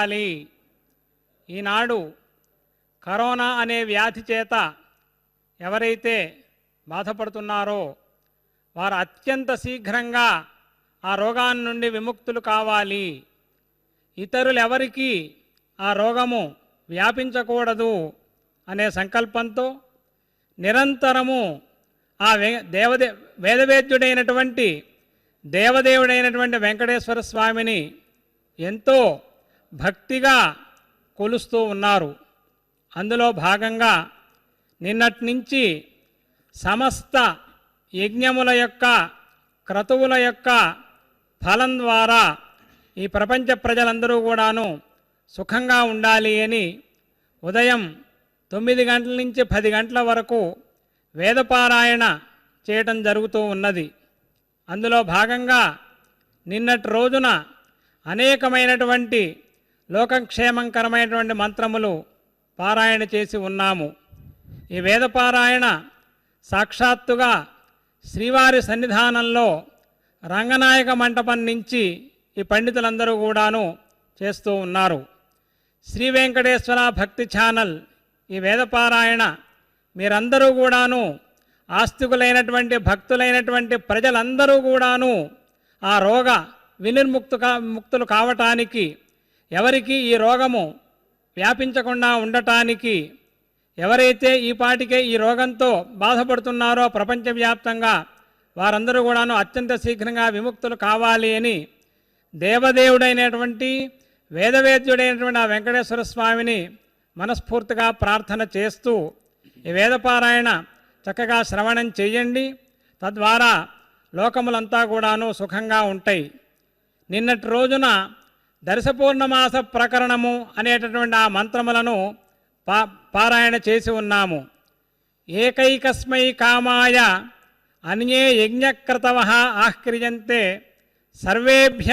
ఉండాలి. ఈనాడు కరోనా అనే వ్యాధి చేత ఎవరైతే బాధపడుతున్నారో వారు అత్యంత శీఘ్రంగా ఆ రోగాన్ని నుండి విముక్తులు కావాలి. ఇతరులెవరికీ ఆ రోగము వ్యాపించకూడదు అనే సంకల్పంతో నిరంతరము ఆ వేదవేద్యుడైనటువంటి దేవదేవుడైనటువంటి వెంకటేశ్వర స్వామిని ఎంతో భక్తిగా కొలుస్తూ ఉన్నారు. అందులో భాగంగా నిన్నటి నుంచి సమస్త యజ్ఞముల యొక్క క్రతువుల యొక్క ఫలం ద్వారా ఈ ప్రపంచ ప్రజలందరూ కూడాను సుఖంగా ఉండాలి అని ఉదయం 9 గంటల నుంచి 10 గంటల వరకు వేదపారాయణ చేయటం జరుగుతూ ఉన్నది. అందులో భాగంగా నిన్నటి రోజున అనేకమైనటువంటి లోకక్షేమంకరమైనటువంటి మంత్రములు పారాయణ చేసి ఉన్నాము. ఈ వేదపారాయణ సాక్షాత్తుగా శ్రీవారి సన్నిధానంలో రంగనాయక మంటపం నుంచి ఈ పండితులందరూ కూడాను చేస్తూ ఉన్నారు. శ్రీ వెంకటేశ్వర భక్తి ఛానల్ ఈ వేదపారాయణ మీరందరూ కూడాను ఆస్తికులైనటువంటి భక్తులైనటువంటి ప్రజలందరూ కూడాను ఆ రోగ ముక్తులు కావటానికి, ఎవరికి ఈ రోగము వ్యాపించకుండా ఉండటానికి, ఎవరైతే ఈ పాటికే ఈ రోగంతో బాధపడుతున్నారో ప్రపంచవ్యాప్తంగా వారందరూ కూడాను అత్యంత శీఘ్రంగా విముక్తులు కావాలి అని దేవదేవుడైనటువంటి వేదవేద్యుడైనటువంటి ఆ వెంకటేశ్వర స్వామిని మనస్ఫూర్తిగా ప్రార్థన చేస్తూ ఈ వేదపారాయణ చక్కగా శ్రవణం చేయండి. తద్వారా లోకములంతా కూడాను సుఖంగా ఉంటాయి. నిన్నటి రోజున దర్శపూర్ణమాస ప్రకరణము అనేటటువంటి ఆ మంత్రములను పారాయణ చేసి ఉన్నాము. ఏకైకస్మై కామాయ అన్యే యజ్ఞక్రతవః ఆహ్క్రియంతే సర్వేభ్య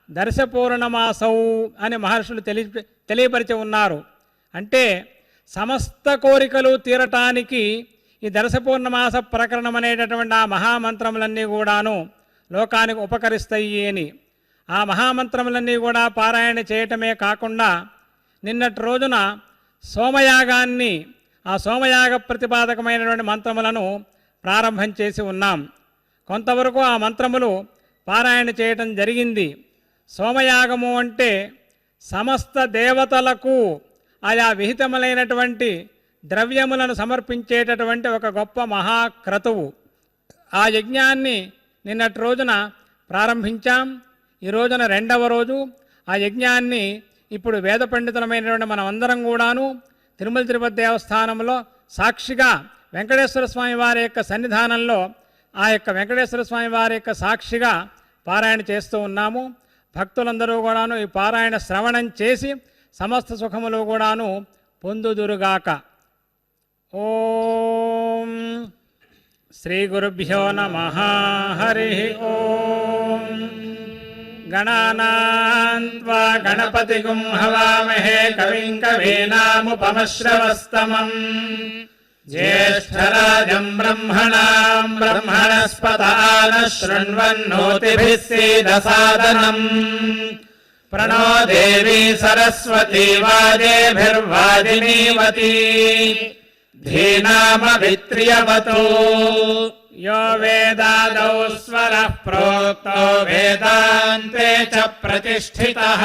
దర్శపూర్ణమాసౌ అని మహర్షులు తెలియపరిచి ఉన్నారు. అంటే సమస్త కోరికలు తీరటానికి ఈ దర్శపూర్ణమాస ప్రకరణం అనేటటువంటి ఆ మహామంత్రములన్నీ కూడాను లోకానికి ఉపకరిస్తాయి అని ఆ మహామంత్రములన్నీ కూడా పారాయణ చేయటమే కాకుండా నిన్నటి రోజున సోమయాగాన్ని, ఆ సోమయాగ ప్రతిపాదకమైనటువంటి మంత్రములను ప్రారంభం చేసి ఉన్నాం. కొంతవరకు ఆ మంత్రములు పారాయణ చేయటం జరిగింది. సోమయాగము అంటే సమస్త దేవతలకు ఆయా విహితములైనటువంటి ద్రవ్యములను సమర్పించేటటువంటి ఒక గొప్ప మహాక్రతువు. ఆ యజ్ఞాన్ని నిన్నటి రోజున ప్రారంభించాం. ఈ రోజున 2వ రోజు. ఆ యజ్ఞాన్ని ఇప్పుడు వేద పండితులమైనటువంటి మనం అందరం కూడాను తిరుమల తిరుపతి దేవస్థానంలో సాక్షిగా వెంకటేశ్వర స్వామి వారి యొక్క సన్నిధానంలో ఆ యొక్క వెంకటేశ్వర స్వామి వారి యొక్క సాక్షిగా పారాయణ చేస్తూ ఉన్నాము. భక్తులందరూ కూడాను ఈ పారాయణ శ్రవణం చేసి సమస్త సుఖములు కూడాను పొందుదురుగాక. ఓం శ్రీ గురుభ్యో నమః. హరి ఓం. గణానాం త్వా గణపతిగుం హవామహే కవిం కవీనాముపమశ్రవస్తమం జ్యేష్ఠరాజం బ్రహ్మణాం బ్రహ్మణస్పతాన శృణ్వన్నోతిభిः सीदसादनम् प्रणो देवी सरस्वती वाजेभिर्वाजिनीवती धीनामभित्र्यवतु यो वेदादौ स्वरः प्रोक्तो वेदान्ते च प्रतिष्ठितः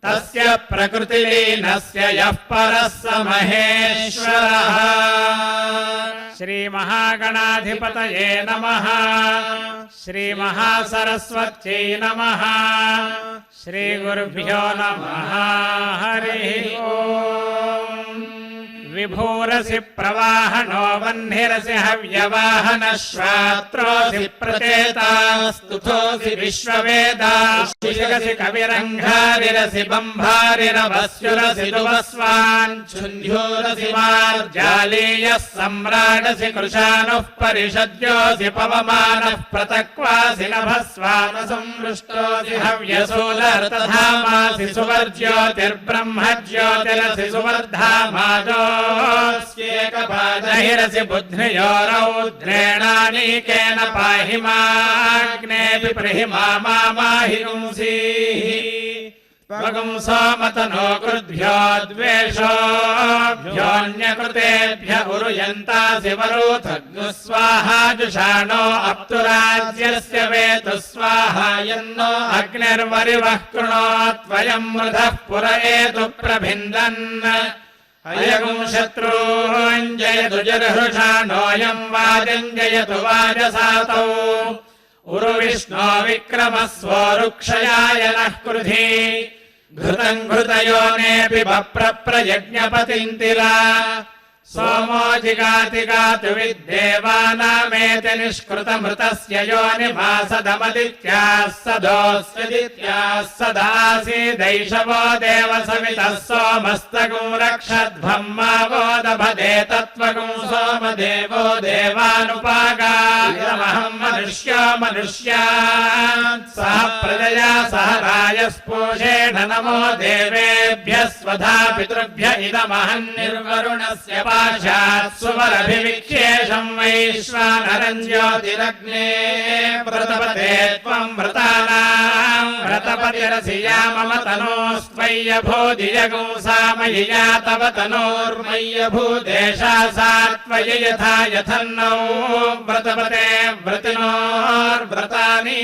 तस्य प्रकृतिलीनस्य यः परः स महेश्वरः. श्री महागणाधिपतये नमः. श्री महासरस्वत्यै नमः. श्री गुरुभ्यो नमः. हरि ओम. विभूरसि प्रवाहनो वह्निरसि हव्यवाहन श्वात्रोऽसि प्रचेतास्तुतोऽसि विश्ववेदाश्चिगसि कविरङ्घारिरसि बम्भारिरवस्युरसि दुवस्वाञ्छुन्ध्योरसि मार्जालीयः सम्राडसि कृशानुः परिषद्योऽसि पवमानः प्रतक्वासि नभस्वानसंवृष्टोऽसि हव्यसूलर्तधामासि सुवर्ज्योतिर्ब्रह्मज्योतिरसि सुवर्धामाजो ेकपादहिरसि बुद्ध्यो रौद्रेणानीकेन पाहि माग्नेऽपि प्रहिमा माहिंसीः त्वगुंसोमतनो कृद्भ्यो द्वेषोऽभ्योऽन्यकृतेभ्य उरुयन्तासि वरोथग्नु स्वाहा जुषाणो अप्तुराज्यस्य वेतु स्वाहा यन्नो अग्निर्वरिवः कृणोत्वयम् मृधः पुरयेतु प्रभिन्दन् अयगुं शत्रूञ्जयतु जर्हृषाणोऽयम् वाजञ्जयतु वाजसातौ उरुविष्णो विक्रमस्वो रुक्षयाय नः कृधि घृतम् घृतयोनेऽपि बप्रयज्ञपतिन्तिला सोमो जिगातिगातु विद्देवानामेति निष्कृतमृतस्य योनिमासदमदित्याः सदोऽस्यदित्याः सदासीदैषवो देवसवितः सोमस्तगुं रक्षध्वम् मावोदभदे तत्त्वगुं सोमदेवो देवानुपागायमहम् मनुष्यो मनुष्यात् सह प्रजया सह रायस्पोषेण नमो देवेभ्यः स्वधा पितृभ्य इदमहम् निर्वरुणस्य पाशात् सुवरभिविक्षेषम् वैश्वानरम् ज्योतिरग्ने व्रतपते त्वम् व्रतानाम् व्रतपतिरसि या मम तनोस्त्वय्यभूदियगुं सामयिया तव तनोर्मय्यभूदेशा सा त्वयि यथा यथन्नौ व्रतपते व्रतिनोर्व्रतानि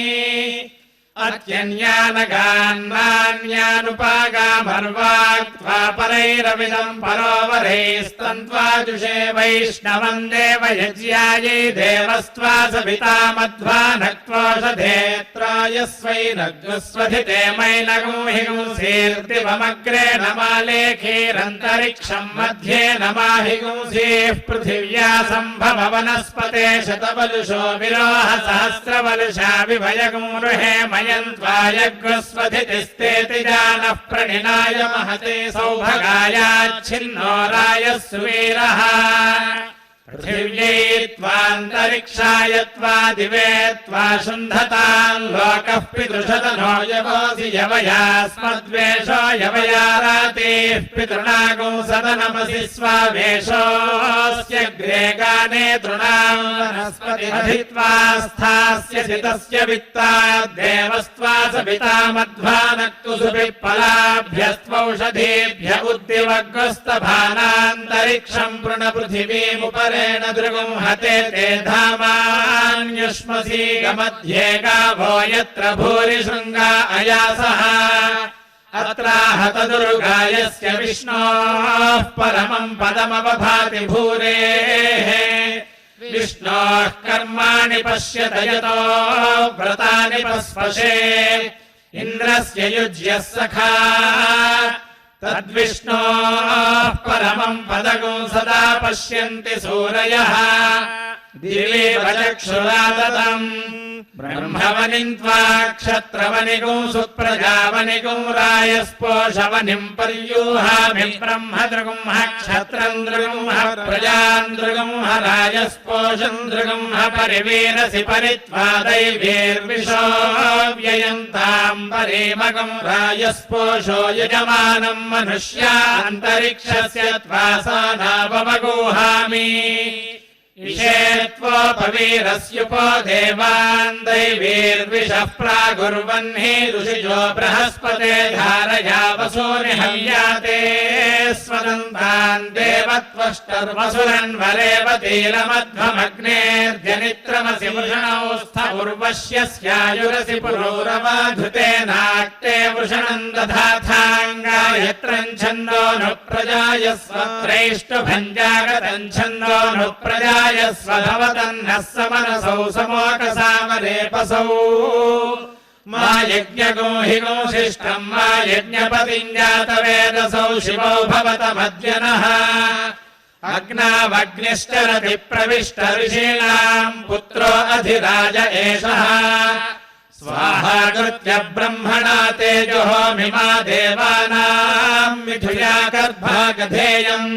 अत्यन्यानगान्नान्यानुपागामर्वाक्त्वा परैरविदम् परोवरैस्तन्त्वाजुषे वैष्णवम् देवयज्ञायै देवस्त्वा सविता मध्वा नक्त्वोषधेत्रायस्वैनग्स्वधिते मैनगुं हिगुंसीर्दिवमग्रे नमालेखीरन्तरिक्षम् मध्ये नमाहिगुंसीः पृथिव्या सम्भव वनस्पते शतवलुषो विरोह सहस्रवलुषा विभयगुं रुहे यज्ञस्वधितिस्तेति जानः प्रणिनाय महते सौभगायाच्छिन्नो रायः सुवीरः पृथिव्यै त्वान्तरिक्षाय त्वा दिवे त्वा शुन्धताम् लोकः पितृषतनो यवोऽसि यवयास्मद्वेषो यवया रातिः पितॄणागुं सदनमसि स्वावेशोऽस्य ग्रेगाने तृणाम् वनस्पतिरधित्वा स्थास्यसि तस्य वित्ताद्देवस्त्वा सविता मध्वानक्तु सुपिप्पलाभ्यस्त्वौषधीभ्य उद्दिवग्रस्तभानान्तरिक्षम् पृणपृथिवीमुपरे दृगुं हते ते धामान्युष्मसीगमध्ये गावो यत्र भूरिशृङ्गा अयासः अत्राहतदुर्गायस्य विष्णोः परमम् पदमवभाति भूरेः विष्णोः कर्माणि पश्यत यतो व्रतानि पस्पशे इन्द्रस्य युज्यः सखा तद्विष्णोः परमम् पदगुं सदा पश्यन्ति सूरयः दिवीव चक्षुरादतम् ब्रह्मवनिम् त्वा क्षत्रवनिगुं सुप्रजावनिगुं रायस्पोषवनिम् पर्यूहामि ब्रह्मदृगुंह क्षत्रम् दृगुंह प्रजाम् दृगुंह रायस्पोषम् दृगुंह परिवीरसि परित्वा दैवीर्विशो व्ययन्ताम् परीमगुं रायस्पोषो यजमानम् मनुष्यान्तरिक्षस्य त्वा सानावमगूहामि इषे त्वोपवीरस्युपो देवान् दैवीर्विषः प्रागुर्वह्नि ऋषिजो बृहस्पते धारया वसूनि हव्याते स्वदन्तान् देवत्वष्टर्वसुरन्वरेवतीलमध्वमग्नेर्जनित्रमसि वृषणौ स्थ उर्वश्यस्यायुरसि पुरूरवाधृतेनाक्ते वृषणम् दधाथाङ्गायत्रम् छन्दोऽनुप्रजाय स्वत्रैष्टुभञ्जागतम् छन्दोऽनुप्रजाय स्वभवतन्नः समनसौ समोकसामरेपसौ मा यज्ञगुं हिगुं शिष्टम् मा यज्ञपतिम् जातवेदसौ शिवौ भवतमद्यनः अग्नावग्निश्चरति प्रविष्ट ऋषीणाम् पुत्रो अधिराज एषः स्वाहाकृत्य ब्रह्मणा तेजोमिमा देवानाम् मिथुया गर्भागधेयम्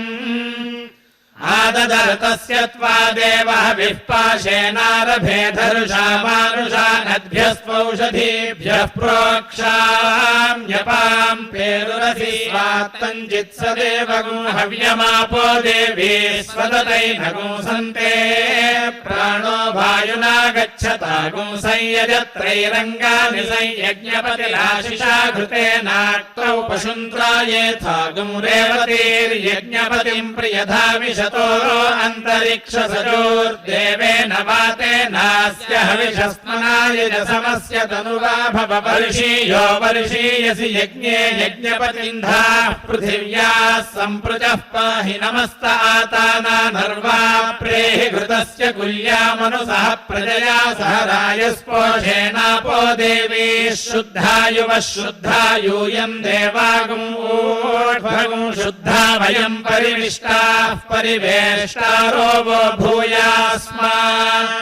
आददर्तस्य त्वा देवः विःपाशेनारभे धरुषा मानुषा नद्भ्यस्त्वौषधीभ्यः प्रोक्षाम्यपाम् पेरुरसि स्वात्तञ्जित् स देवगुं हव्यमापो देवी स्वदतैनगुं सन्ते प्राणो वायुना गच्छतागुं संयजत्रैरङ्गानि संयज्ञपतिराशिषा घृतेनाक्तौ पशुन्त्रायेथागुं रेवतीर्यज्ञपतिम् प्रियधा विशतो अन्तरिक्षसजोर्देवेन वातेनास्य हविषस्मनायजसमस्य तनुवा भव वर्षीयो वर्षीयसि यज्ञे यज्ञपतिन्धाः पृथिव्याः सम्पृजः पाहि नमस्त आताना नर्वा प्रेहि घृतस्य कुल्यामनुसः प्रजया सह रायस्पोषेणापो देवी शुद्धा युवः शुद्धा यूयम् देवागुम् ऊर्ध्वगुम् शुद्धा वयम् परिविष्टाः परिवेष्टारो वो भूयास्मान्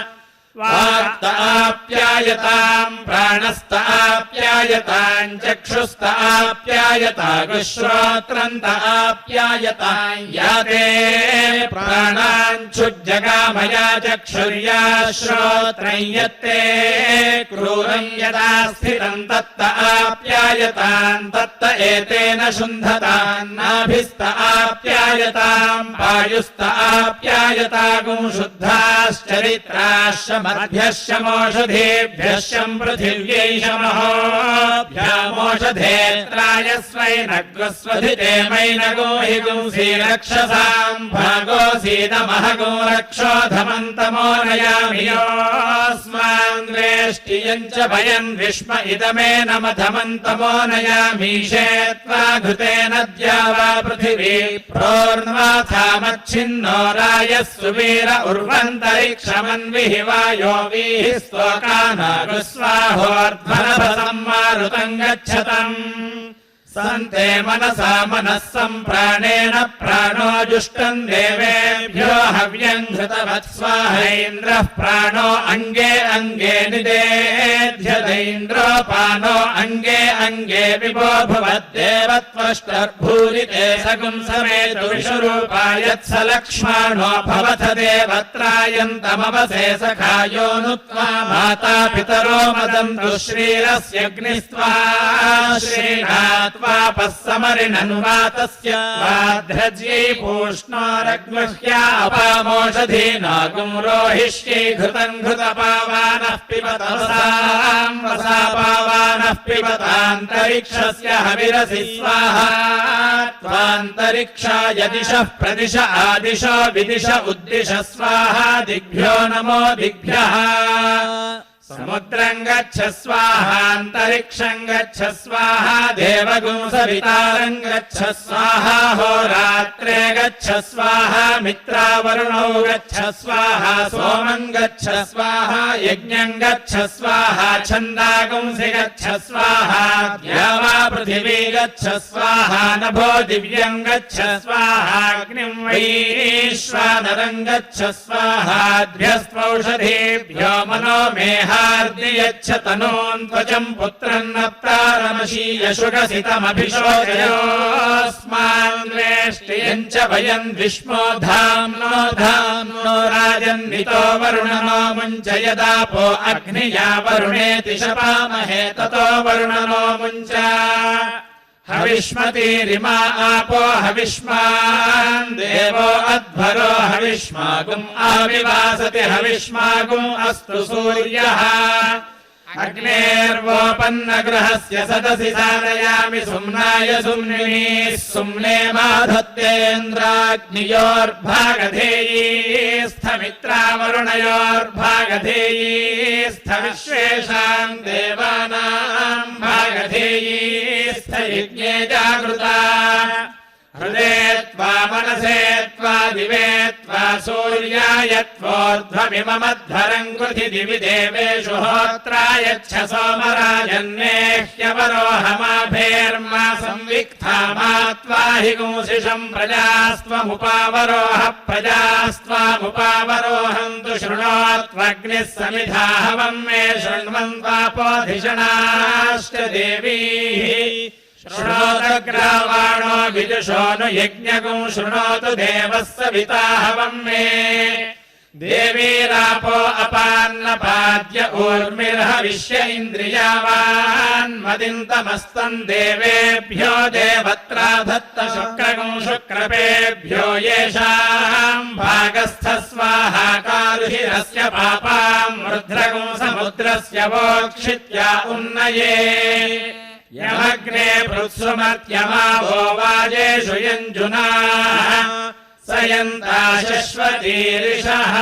वाक्त आप्यायताम् प्राणस्त आप्यायताम् चक्षुस्त आप्यायतागुश्रोत्रन्त आप्यायताम् याते प्राणाञ्छुज्जगामया चक्षुर्या श्रोत्रम् यत्ते क्रूरम् यदा स्थितम् तत्त आप्यायताम् तत्त एतेन शुन्धताम् नाभिस्त आप्यायताम् पायुस्त आप्यायतागुं शुद्धाश्चरित्राश्च मद्भ्यश्चमोषधेभ्यश्चम् पृथिव्यै शमहोभ्यामोषधेत्राय स्वैनग्रस्वधिते मैनगो हि गुंसि रक्षसाम् भागोऽसीदमहगो रक्षोधमन्तमो नयामि योऽस्मान्द्वेष्टियम् च भयन् विष्म इदमेनमधमन्तमो नयामीशे त्वा घृतेन द्यावा पृथिवी प्रोर्न्वाथामच्छिन्नो रायः सुवीर उर्वन्तरिक्षमन्विहि वायो वीः स्तोकानागुस्वाहोर्ध्वनभसम् मारुतम् गच्छतम् सन्ते मनसा मनः सम्प्राणेन प्राणो जुष्टम् देवेभ्यो हव्यम् घृतवत् स्वाहेन्द्रः प्राणो अङ्गे अङ्गे निदेध्यदैन्द्रोपानो अङ्गे अङ्गे विभो भवद्देवत्वष्टर्भूरिते सगुम् समेतु विषुरूपायत्स लक्ष्माणो भवथ देवत्रायन्तमवसे सखायो नु त्वा माता पितरो मदन्तु श्रीरस्यग्निस्त्वा श्रीणात् वापः समरिणन्वातस्य वाध्रज्यै पूष्णोरग्मुह्या अपामोषधीनागुं रोहिष्यै घृतम् घृतपावानः पिबत वसाम् वसापावानः पिबतान्तरिक्षस्य हविरसि स्वाहा त्वान्तरिक्षाय दिशः प्रदिश आदिशो विदिश उद्दिश स्वाहा दिग्भ्यो नमो दिग्भ्यः समुद्रम् गच्छ स्वाहान्तरिक्षम् गच्छ स्वाहा देवगुंसवितारम् गच्छ स्वाहा होरात्रे गच्छ स्वाहा मित्रावरुणौ गच्छ स्वाहा सोमम् गच्छ स्वाहा यज्ञम् गच्छ स्वाहा छन्दागुंसि गच्छ स्वाहा द्यावा पृथिवी गच्छ स्वाहा नभो दिव्यम् गच्छ स्वाहाग्निम् वैश्वानरम् गच्छ स्वाहाद्भ्यस्त्वौषधीभ्यो मनो मेहा यच्छ तनून् त्वचम् पुत्रम् नप्तारमशीयशुगसितमभिषोचयोऽस्मान्वेष्टियम् च वयम् विष्मो धाम्नो धाम्नो राजन्वितो वरुणनो मुञ्च यदापो अग्निया वरुणेति शपामहे ततो वरुणनो मुञ्च हविष्मतीरिमा आपो हविष्मान् देवो अध्वरो हविष्मागुम् आविवासति हविष्मागुम् अस्तु सूर्यः अग्नेर्वोपन्नगृहस्य सदसि साधयामि सुम्नाय सुम्निनीः सुम्ने माधत्तेन्द्राग्नियोर्भागधेयीस्थमित्रावरुणयोर्भागधेयीस्थ विश्वेषाम् देवानाम् भागधेयीस्थ यज्ञे जागृता हृदे त्वा मनसे त्वा दिवे त्वा सूर्याय त्वोर्ध्वमिममध्वरम् कृधि दिवि देवेषु होत्रायच्छ सोमराजन्नेह्यवरोहमाभेर्मा संविक्था मा त्वा हि गुंसिषम् प्रजास्त्वमुपावरोह प्रजास्त्वामुपावरोहन्तु शृणोत्वग्निः समिधाहवम् मे शृण्वन्त्वापोधिषणाश्च देवीः शृणोतग्रावाणो विदुषो नु यज्ञगुं शृणोतु देवः सविता हवम् मे देवीरापो अपान्नपाद्य ऊर्मिर्हविष्य इन्द्रियावान्मदिन्तमस्तम् देवेभ्यो देवत्रा दत्त शुक्रगुं शुक्रपेभ्यो येषाम् भागस्थ स्वाहाकारुहिरस्य पापाम् रुद्रगुं समुद्रस्य वोक्षित्या उन्नये यमग्ने पृत्सुमत्यमावो वाजेषु यञ्जुनाः सयन्ता శశ్వతీరిషః.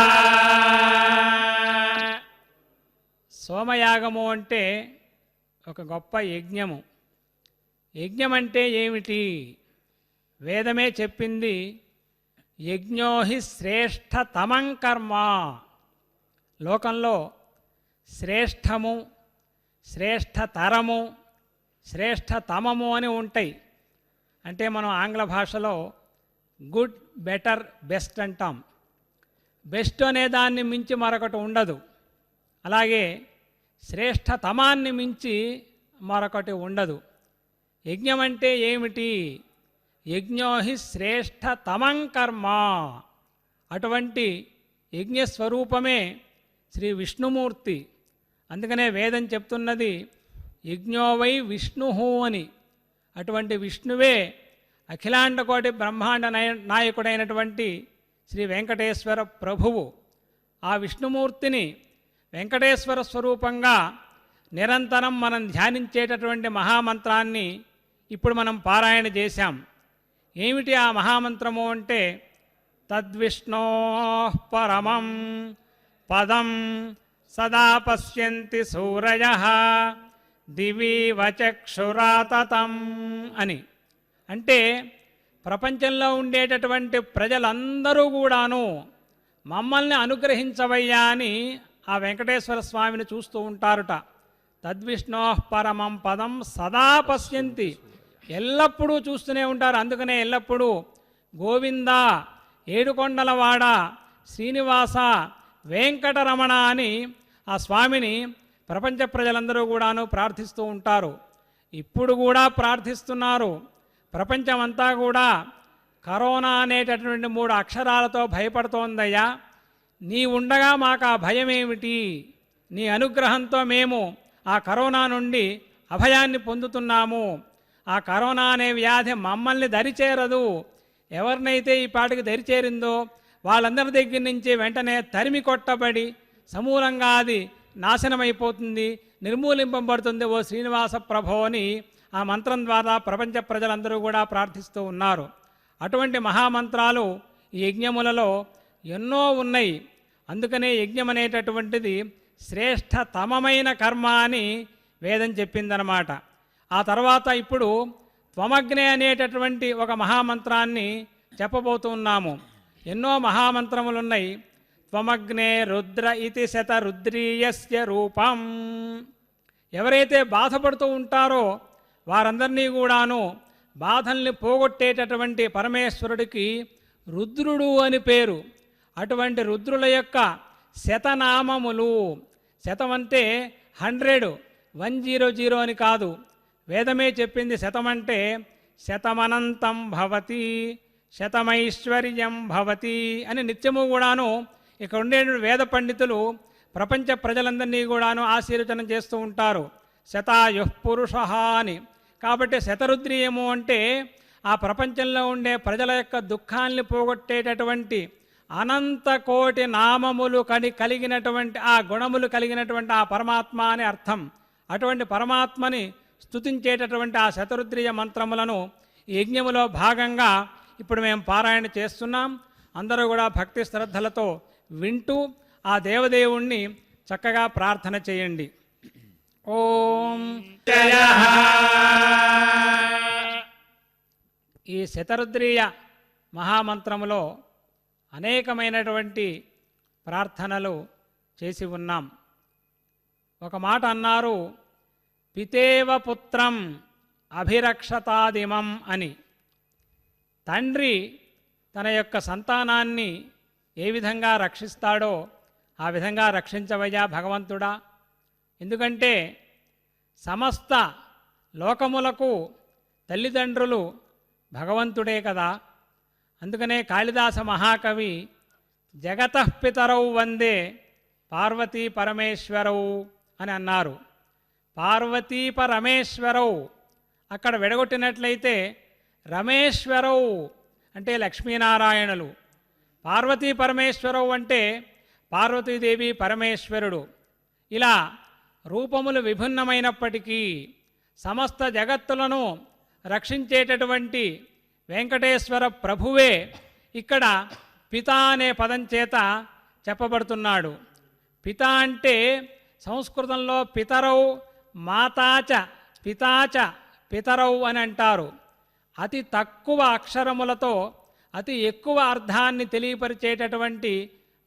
సోమయాగము అంటే ఒక గొప్ప యజ్ఞము. యజ్ఞం అంటే ఏమిటి? వేదమే చెప్పింది, యజ్ఞో హి శ్రేష్టతమం కర్మ. లోకంలో శ్రేష్టము, శ్రేష్టతరము, శ్రేష్టతమము అని ఉంటాయి. అంటే మనం ఆంగ్ల భాషలో గుడ్, బెటర్, బెస్ట్ అంటాం. బెస్ట్ అనే దాన్ని మించి మరొకటి ఉండదు. అలాగే శ్రేష్టతమాన్ని మించి మరొకటి ఉండదు. యజ్ఞం అంటే ఏమిటి? యజ్ఞో హి శ్రేష్టతమం కర్మ. అటువంటి యజ్ఞస్వరూపమే శ్రీ విష్ణుమూర్తి. అందుకనే వేదం చెప్తున్నది యజ్ఞో వై విష్ణు అని. అటువంటి విష్ణువే అఖిలాండకోటి బ్రహ్మాండ నాయకుడైనటువంటి శ్రీ వెంకటేశ్వర ప్రభువు. ఆ విష్ణుమూర్తిని వెంకటేశ్వర స్వరూపంగా నిరంతరం మనం ధ్యానించేటటువంటి మహామంత్రాన్ని ఇప్పుడు మనం పారాయణ చేశాం. ఏమిటి ఆ మహామంత్రము అంటే, తద్విష్ణో పరమం పదం సదా పశ్యంతి సూరయః దివీవ చక్షురాతతం అని. అంటే ప్రపంచంలో ఉండేటటువంటి ప్రజలందరూ కూడాను మమ్మల్ని అనుగ్రహించవయ్యా అని ఆ వెంకటేశ్వర స్వామిని చూస్తూ ఉంటారుట. తద్విష్ణో పరమం పదం సదా పశ్యంతి, ఎల్లప్పుడూ చూస్తూనే ఉంటారు. అందుకనే ఎల్లప్పుడూ గోవింద, ఏడుకొండలవాడ, శ్రీనివాస, వెంకటరమణ అని ఆ స్వామిని ప్రపంచ ప్రజలందరూ కూడాను ప్రార్థిస్తూ ఉంటారు. ఇప్పుడు కూడా ప్రార్థిస్తున్నారు. ప్రపంచమంతా కూడా కరోనా అనేటటువంటి 3 అక్షరాలతో భయపడుతోందయ్యా. నీ ఉండగా మాకు ఆ భయం ఏమిటి? నీ అనుగ్రహంతో మేము ఆ కరోనా నుండి అభయాన్ని పొందుతున్నాము. ఆ కరోనా అనే వ్యాధి మమ్మల్ని దరిచేరదు. ఎవరినైతే ఈ పాటికి దరిచేరిందో వాళ్ళందరి దగ్గర నుంచి వెంటనే తరిమి కొట్టబడి సమూలంగా అది నాశనమైపోతుంది, నిర్మూలింపబడుతుంది ఓ శ్రీనివాస ప్రభో అని ఆ మంత్రం ద్వారా ప్రపంచ ప్రజలందరూ కూడా ప్రార్థిస్తూ ఉన్నారు. అటువంటి మహామంత్రాలు ఈ యజ్ఞములలో ఎన్నో ఉన్నాయి. అందుకనే యజ్ఞం అనేటటువంటిది శ్రేష్టతమమైన కర్మ అని వేదం చెప్పిందనమాట. ఆ తర్వాత ఇప్పుడు త్వమగ్నే అనేటటువంటి ఒక మహామంత్రాన్ని చెప్పబోతున్నాము. ఎన్నో మహామంత్రములున్నాయి. త్వమగ్నే రుద్ర ఇతి శతరుద్రీయస్య రూపం. ఎవరైతే బాధపడుతూ ఉంటారో వారందరినీ కూడాను బాధల్ని పోగొట్టేటటువంటి పరమేశ్వరుడికి రుద్రుడు అని పేరు. అటువంటి రుద్రుల యొక్క శతనామములు, శతం అంటే 100, 100 అని కాదు. వేదమే చెప్పింది శతమంటే శతమనంతం భవతి, శతమైశ్వర్యం భవతి అని నిత్యము కూడాను ఇక్కడ ఉండే వేద పండితులు ప్రపంచ ప్రజలందరినీ కూడాను ఆశీర్వచనం చేస్తూ ఉంటారు. శతాయుః పురుషః అని. కాబట్టి శతరుద్రీయము అంటే ఆ ప్రపంచంలో ఉండే ప్రజల యొక్క దుఃఖాన్ని పోగొట్టేటటువంటి అనంత కోటి నామములు కలిగినటువంటి ఆ గుణములు కలిగినటువంటి ఆ పరమాత్మ అని అర్థం. అటువంటి పరమాత్మని స్తుతించేటటువంటి ఆ శతరుద్రీయ మంత్రములను ఈ యజ్ఞములో భాగంగా ఇప్పుడు మేము పారాయణ చేస్తున్నాం. అందరూ కూడా భక్తి శ్రద్ధలతో వింటూ ఆ దేవదేవుణ్ణి చక్కగా ప్రార్థన చేయండి. ఓం జయః. ఈ శతరుద్రీయ మహామంత్రములో అనేకమైనటువంటి ప్రార్థనలు చేసి ఉన్నాం. ఒక మాట అన్నారు, పితేవ పుత్రం అభిరక్షతాదిమం అని. తండ్రి తన యొక్క సంతానాన్ని ఏ విధంగా రక్షిస్తాడో ఆ విధంగా రక్షించవయ్యా భగవంతుడా. ఎందుకంటే సమస్త లోకములకు తల్లిదండ్రులు భగవంతుడే కదా. అందుకనే కాళిదాస మహాకవి జగతః పితరౌ వందే పార్వతీ పరమేశ్వరౌ అని అన్నారు. పార్వతీ పరమేశ్వరౌ అక్కడ విడగొట్టినట్లయితే రమేశ్వరౌ అంటే లక్ష్మీనారాయణులు, పార్వతీ పరమేశ్వరౌ అంటే పార్వతీదేవి పరమేశ్వరుడు. ఇలా రూపములు విభిన్నమైనప్పటికీ సమస్త జగత్తులను రక్షించేటటువంటి వెంకటేశ్వర ప్రభువే ఇక్కడ పిత అనే పదం చేత చెప్పబడుతున్నాడు. పిత అంటే సంస్కృతంలో పితరౌ మాతాచ పితాచ పితరౌ అని అంటారు. అతి తక్కువ అక్షరములతో అతి ఎక్కువ అర్థాన్ని తెలియపరిచేటటువంటి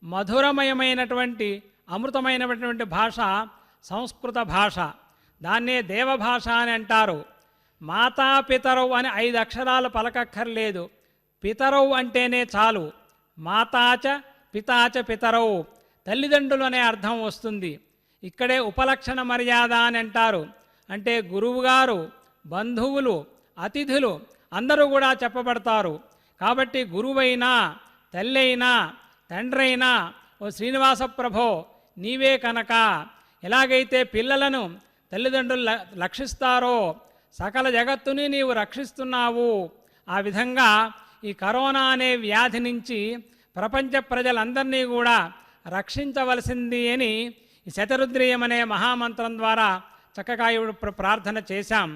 మధురమయమైనటువంటి అమృతమైనటువంటి భాష సంస్కృత భాష. దాన్నే దేవభాష అని అంటారు. మాతా పితరౌ అని 5 అక్షరాలు పలకక్కర్లేదు, పితరౌ అంటేనే చాలు. మాతాచ పితాచ పితరౌ తల్లిదండ్రులు అనే అర్థం వస్తుంది. ఇక్కడే ఉపలక్షణ మర్యాద అని అంటారు. అంటే గురువుగారు, బంధువులు, అతిథులు అందరూ కూడా చెప్పబడతారు. కాబట్టి గురువైనా, తల్లైనా, తండ్రైనా, ఓ శ్రీనివాస ప్రభో నీవే కనుక ఎలాగైతే పిల్లలను తల్లిదండ్రులు రక్షిస్తారో సకల జగత్తుని నీవు రక్షిస్తున్నావు. ఆ విధంగా ఈ కరోనా అనే వ్యాధి నుంచి ప్రపంచ ప్రజలందరినీ కూడా రక్షించవలసింది అని ఈ శతరుద్రీయం అనే మహామంత్రం ద్వారా చక్కగా ఇప్పుడు ప్రార్థన చేశాం.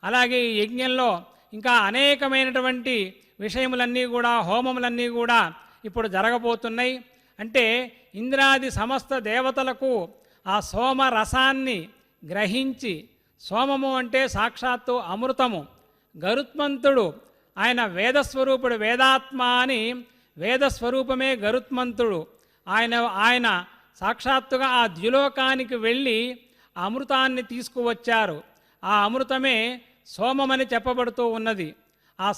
అలాగే ఈ యజ్ఞంలో ఇంకా అనేకమైనటువంటి విషయములన్నీ కూడా, హోమములన్నీ కూడా ఇప్పుడు జరగబోతున్నాయి. అంటే ఇంద్రాది సమస్త దేవతలకు ఆ సోమ రసాన్ని గ్రహించి, సోమము అంటే సాక్షాత్తు అమృతము, గరుత్మంతుడు ఆయన వేదస్వరూపుడు, వేదాత్మ అని వేదస్వరూపమే గరుత్మంతుడు. ఆయన సాక్షాత్తుగా ఆ ద్యులోకానికి వెళ్ళి అమృతాన్ని తీసుకువచ్చారు. ఆ అమృతమే సోమమని చెప్పబడుతూ ఉన్నది. ఆ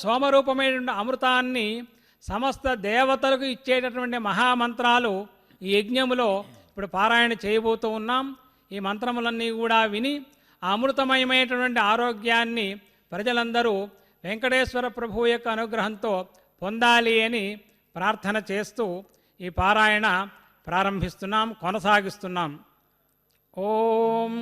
సోమరూపమైనటువంటి అమృతాన్ని సమస్త దేవతలకు ఇచ్చేటటువంటి మహామంత్రాలు ఈ యజ్ఞములో ఇప్పుడు పారాయణ చేయబోతూ ఉన్నాం. ఈ మంత్రములన్నీ కూడా విని ఆ అమృతమయమైనటువంటి ఆరోగ్యాన్ని ప్రజలందరూ వెంకటేశ్వర ప్రభువు యొక్క అనుగ్రహంతో పొందాలి అని ప్రార్థన చేస్తూ ఈ పారాయణ ప్రారంభిస్తున్నాం, కొనసాగిస్తున్నాం. ఓం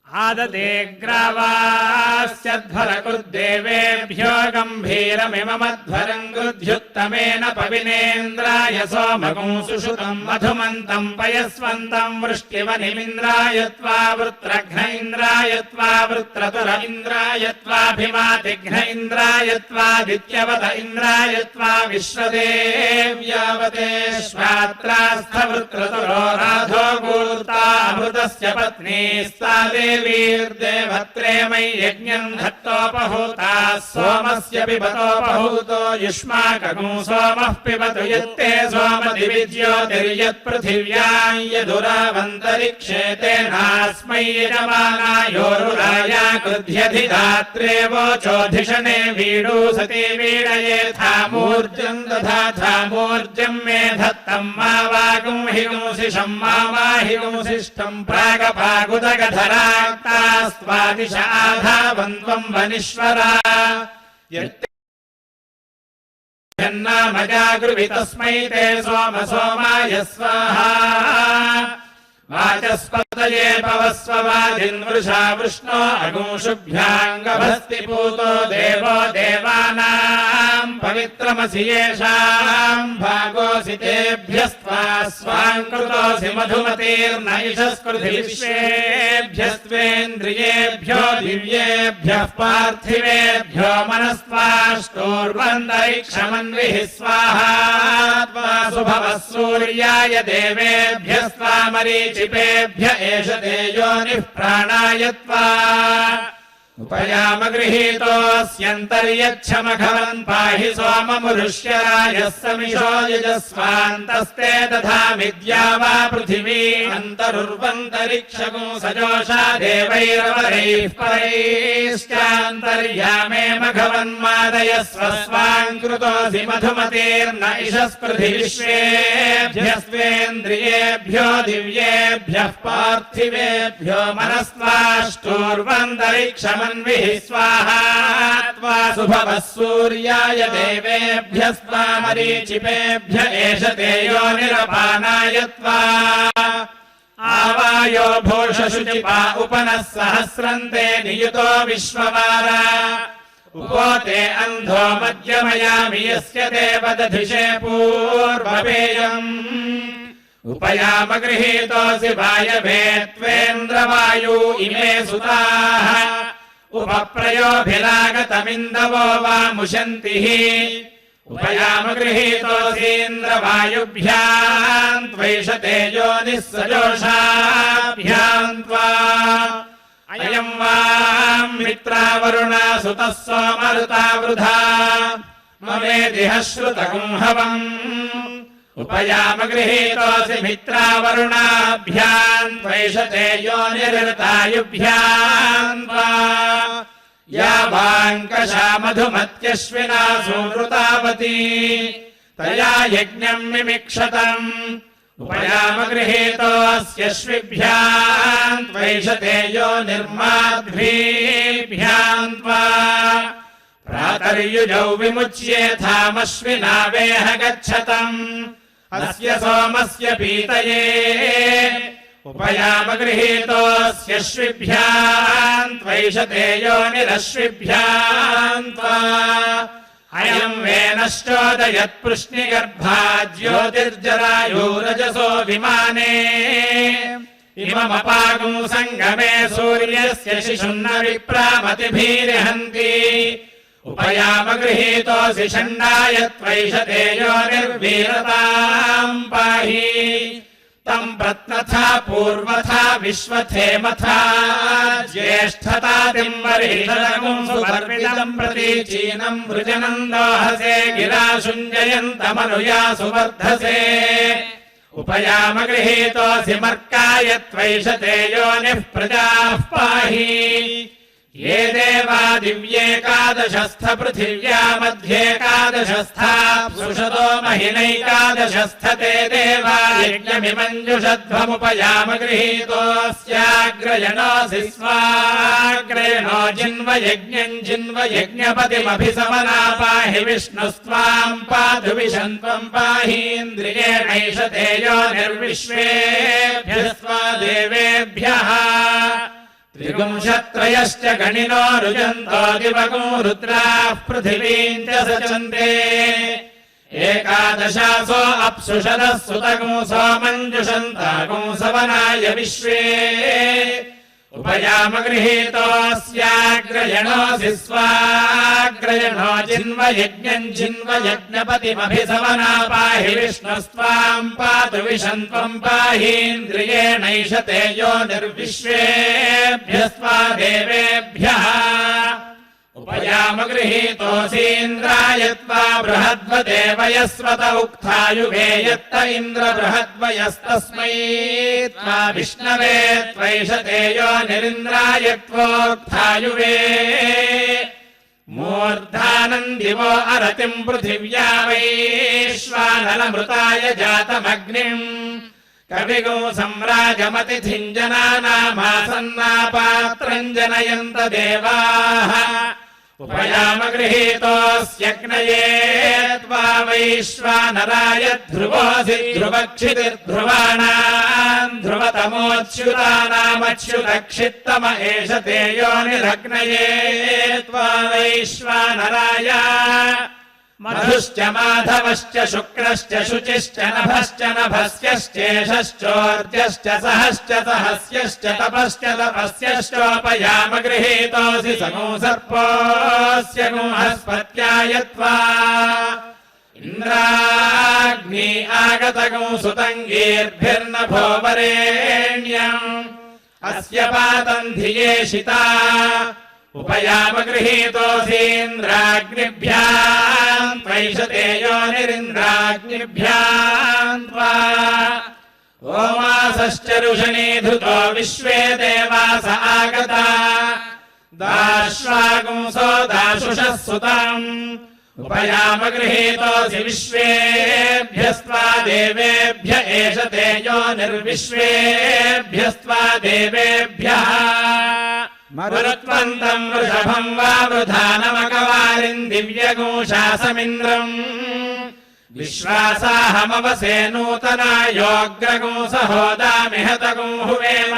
ఆదదేగ్రావాస్యధ్వరకుర్దేవేభ్యో గంభీరమిమమధ్వరం గృధ్యుత్తమేన పవినేంద్రాయ సోమగం సుషుతం మధుమంతం పయస్వంతం వృష్టివనిమింద్రాయ త్వా వృత్రఘ్న ఇంద్రాయ త్వా వృత్రతుర ఇంద్రాయ త్వాభిమాతిఘ్న ఇంద్రాయ త్వాదిత్యవత ఇంద్రాయ త్వా విశ్వదేవ్యావతే శ్వాత్రాస్థవృత్రతురో రాధో గూర్తామృతస్య పత్నీస్తాదే वीर्देवत्रे मयि यज्ञं धत्तोपहूता सोमस्य पिबतोपहूतो युष्माकगुं सोमः पिबतु यत्ते सोमदिविज्योतिर्यत्पृथिव्यां यदुरावन्तरिक्षे तेनास्मै यजमानायोरुराया कृध्यधिधात्रे वोचोधिषणे वीडूसति वीडयेथामूर्जं दधाथामूर्जं मे धत्तं मा वागुं हिगुंसिषं मा हिगुंसिष्ठं प्रागपागुदगधरा स्वादिश आधावन्त्वं वनिश्वरा यन्नामजागृभि तस्मै ते सोम सोमाय स्वाहा वाचस्पतये पवस्व वाजिन्वृषा वृष्णो अगुंशुभ्याङ्गभस्ति पूतो देवो देवानां पवित्रमसि येषां भागोऽसि तेभ्यस्त्वा स्वाङ्कृतोऽसि मधुमतीर्न इषस्कृति विश्वेभ्यस्त्वेन्द्रियेभ्यो दिव्येभ्यः पार्थिवेभ्यो मनस्त्वाष्टोर्वन्तरिक्षमन्विः स्वाहा सुभवः सूर्याय देवेभ्यस्त्वा मरीचिपेभ्य एष ते योनिः प्राणाय त्वा उपयाम गृहीतोऽस्यन्तर्यच्छमघवन् पाहि सोममुरुष्यरायः समिषो यजस्वान्तस्ते दधामिद्या वा पृथिवी अन्तरुर्वन्तरिक्षगुं सजोषा देवैरवरैः परैश्चान्तर्यामे मघवन्मादयस्व स्वाङ्कृतोऽसि मधुमतीर्न इषस्पृथि विश्वेभ्यस्त्वेन्द्रियेभ्यो दिव्येभ्यः पार्थिवेभ्यो मनस्त्वाष्टोर्वन्तरिक्षम मन्विः स्वाहा त्वा सुभवः सूर्याय देवेभ्यस्त्वा मरीचिपेभ्य एष ते योनिरपानाय त्वा आवायो भूषशुचिपा उपनः सहस्रन्ते नियुतो विश्ववार उपोते अन्धो मध्यमयामि यस्य ते वदधिषे पूर्वपेयम् उपयामगृहीतोऽसि वायभे त्वेन्द्रवायू इमे सुताः उपप्रयोभिरागतमिन्दवो वा मुशन्तिः उपयामगृहीतोऽसीन्द्रवायुभ्याम् त्वैषते योनिः सजोषाभ्याम् त्वा अयम् वाम् मित्रावरुणा सुतः सोमरुता वृधा ममेदिह श्रुतगुंहवम् उपयामगृहीतोऽसि मित्रावरुणाभ्याम् त्वैषते योनिरृतायुभ्याम् त्वा या वाङ्कषा मधुमत्यश्विना सुवृतावती तया यज्ञम् मिमिक्षतम् उपयामगृहीतोऽस्यश्विभ्याम् त्वैषते योनिर्माध्वीभ्याम् त्वा प्रातर्युजौ विमुच्येथामश्विना वेह गच्छतम् अस्य सोमस्य पीतये उपयामगृहीतोऽस्यश्विभ्याम् त्वैषते योनिरश्विभ्याम् त्वा अयम् वेनश्चोदयत्पृश्निगर्भा ज्योतिर्जरायुरजसो विमाने इममपागुं सङ्गमे सूर्यस्य शिशुन्न विप्रामतिभिर्हन्ति उपयामगृहीतोऽसि षण्डाय त्वैषते योनिर्वीरताम् पाहि तम् प्रत्नथा पूर्वथा विश्वथेमथा ज्येष्ठतातिम् वरिष्ठतगुम् सुपर्वितम् प्रतीचीनम् वृजनम् दोहसे गिराशुञ्जयन्तमनुया सुवर्धसे उपयामगृहीतोऽसि मर्काय त्वैषते योनिः प्रजाः पाहि ये देवा दिव्येकादशस्थ पृथिव्या मध्येकादशस्था सुषदो महिनैकादशस्थ ते देवा यज्ञमिमञ्जुषध्वमुपयामगृहीतोऽस्याग्रयणोऽसि स्वाग्रयणो जिन्वयज्ञम् जिन्वयज्ञपतिमभिसमना पाहि विष्णुस्त्वाम् पातु विशन्त्वम् पाहीन्द्रियेणैष ते योनिर्विश्वेभ्यः स्वा देवेभ्यः त्रिगुंशत्रयश्च गणिनो रुजन्तो दिवगो रुद्राः पृथिवीम् च सचन्ते एकादशासो अप्सुषदः सुतगुं सोमञ्जुषन्तागुं सवनाय विश्वे उपयामगृहीतोऽस्याग्रयणोऽसि स्वाग्रयणो जिन्वयज्ञम् जिन्वयज्ञपतिमभिसवना पाहि विष्णुस्त्वाम् पातु विशन्त्वम् पाहीन्द्रियेणैष ते योनिर्विश्वेभ्यः स्वा देवेभ्यः उपयामगृहीतोऽसीन्द्राय त्वा बृहद्वते वयस्वत उक्थायुवे यत्त इन्द्र बृहद्वयस्तस्मै त्वा विष्णवे त्वैषते योनिरिन्द्राय त्वोक्थायुवे मूर्धानम् दिवो अरतिम् पृथिव्या वैश्वानरमृताय जातमग्निम् कविगो सम्राजमतिथिम् जनानामासन्नापात्रम् जनयन्त देवाः उपयामगृहीतोऽस्यग्नये त्वा वैश्वानराय ध्रुवोऽसि ध्रुवक्षितिर्ध्रुवाणाम् ध्रुवतमोऽच्युतानामच्युतक्षित्तम एष ते योनिरग्नये त्वा वैश्वानराय मधुश्च माधवश्च शुक्रश्च शुचिश्च नभश्च नभस्यश्चेषश्चोर्जश्च सहश्च सहस्यश्च तपश्च तपस्यश्चोपयामगृहीतोऽसि सगुं सर्पोऽस्य गुंहस्पत्याय त्वा इन्द्राग्नि आगतगुं सुतङ्गीर्भिर्नभो वरेण्यम् अस्य पातम् धियेषिता उपयामगृहीतोऽसीन्द्राग्निभ्याम् त्वैषते योनिरिन्द्राग्निभ्याम् त्वा ओमासश्च रुषणी धृतो विश्वे देवास आगता दाश्वागुंसो दाशुषः सुतम् उपयामगृहीतोऽसि विश्वेभ्यस्त्वा देवेभ्य एष ते योनिर्विश्वेभ्यस्त्वा देवेभ्यः మరుత్వంతం వృషభం వా వృధానమకవారిం దివ్యగూషాసమింద్రం విశ్వాసాహమవసే నూతనాయోగ్రగూసహోదామిహతగం హువేమ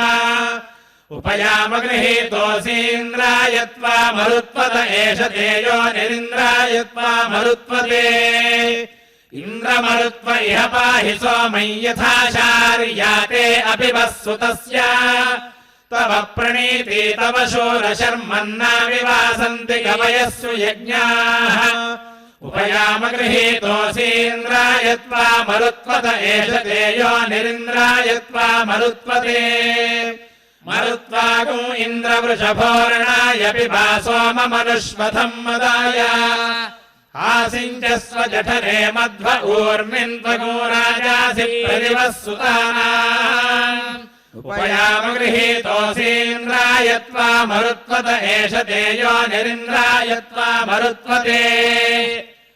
ఉపయామగృహీతోऽసీంద్రాయ త్వా మరుత్వత ఏష తేజో నిరింద్రాయ త్వా మరుత్వతే ఇంద్రమరుత్వ ఇహ పాహి సోమం యథాచార్యాతే అపివస్సుతస్య తవ ప్రణీతి తవ శూరశర్మన్నా వివాసంతి కవయస్సు యజ్ఞాః ఉపయామగృహీతోऽసీంద్రాయ త్వా మరుత్వత ఏష తేజో నిరింద్రాయ త్వా మరుత్వతే మరుత్వాగం ఇంద్రవృషభోర్ణాయ పిబా సోమమనుష్వథం మదాయ ఆసించస్వ జఠరే మధ్వ ఊర్మిన్ త్వగో రాజాసి ప్రతివస్సుతానాం ఉపయామగృహీతోऽసీంద్రాయ త్వా మరుత్వత ఏష తేజో నిరింద్రాయ త్వా మరుత్వతే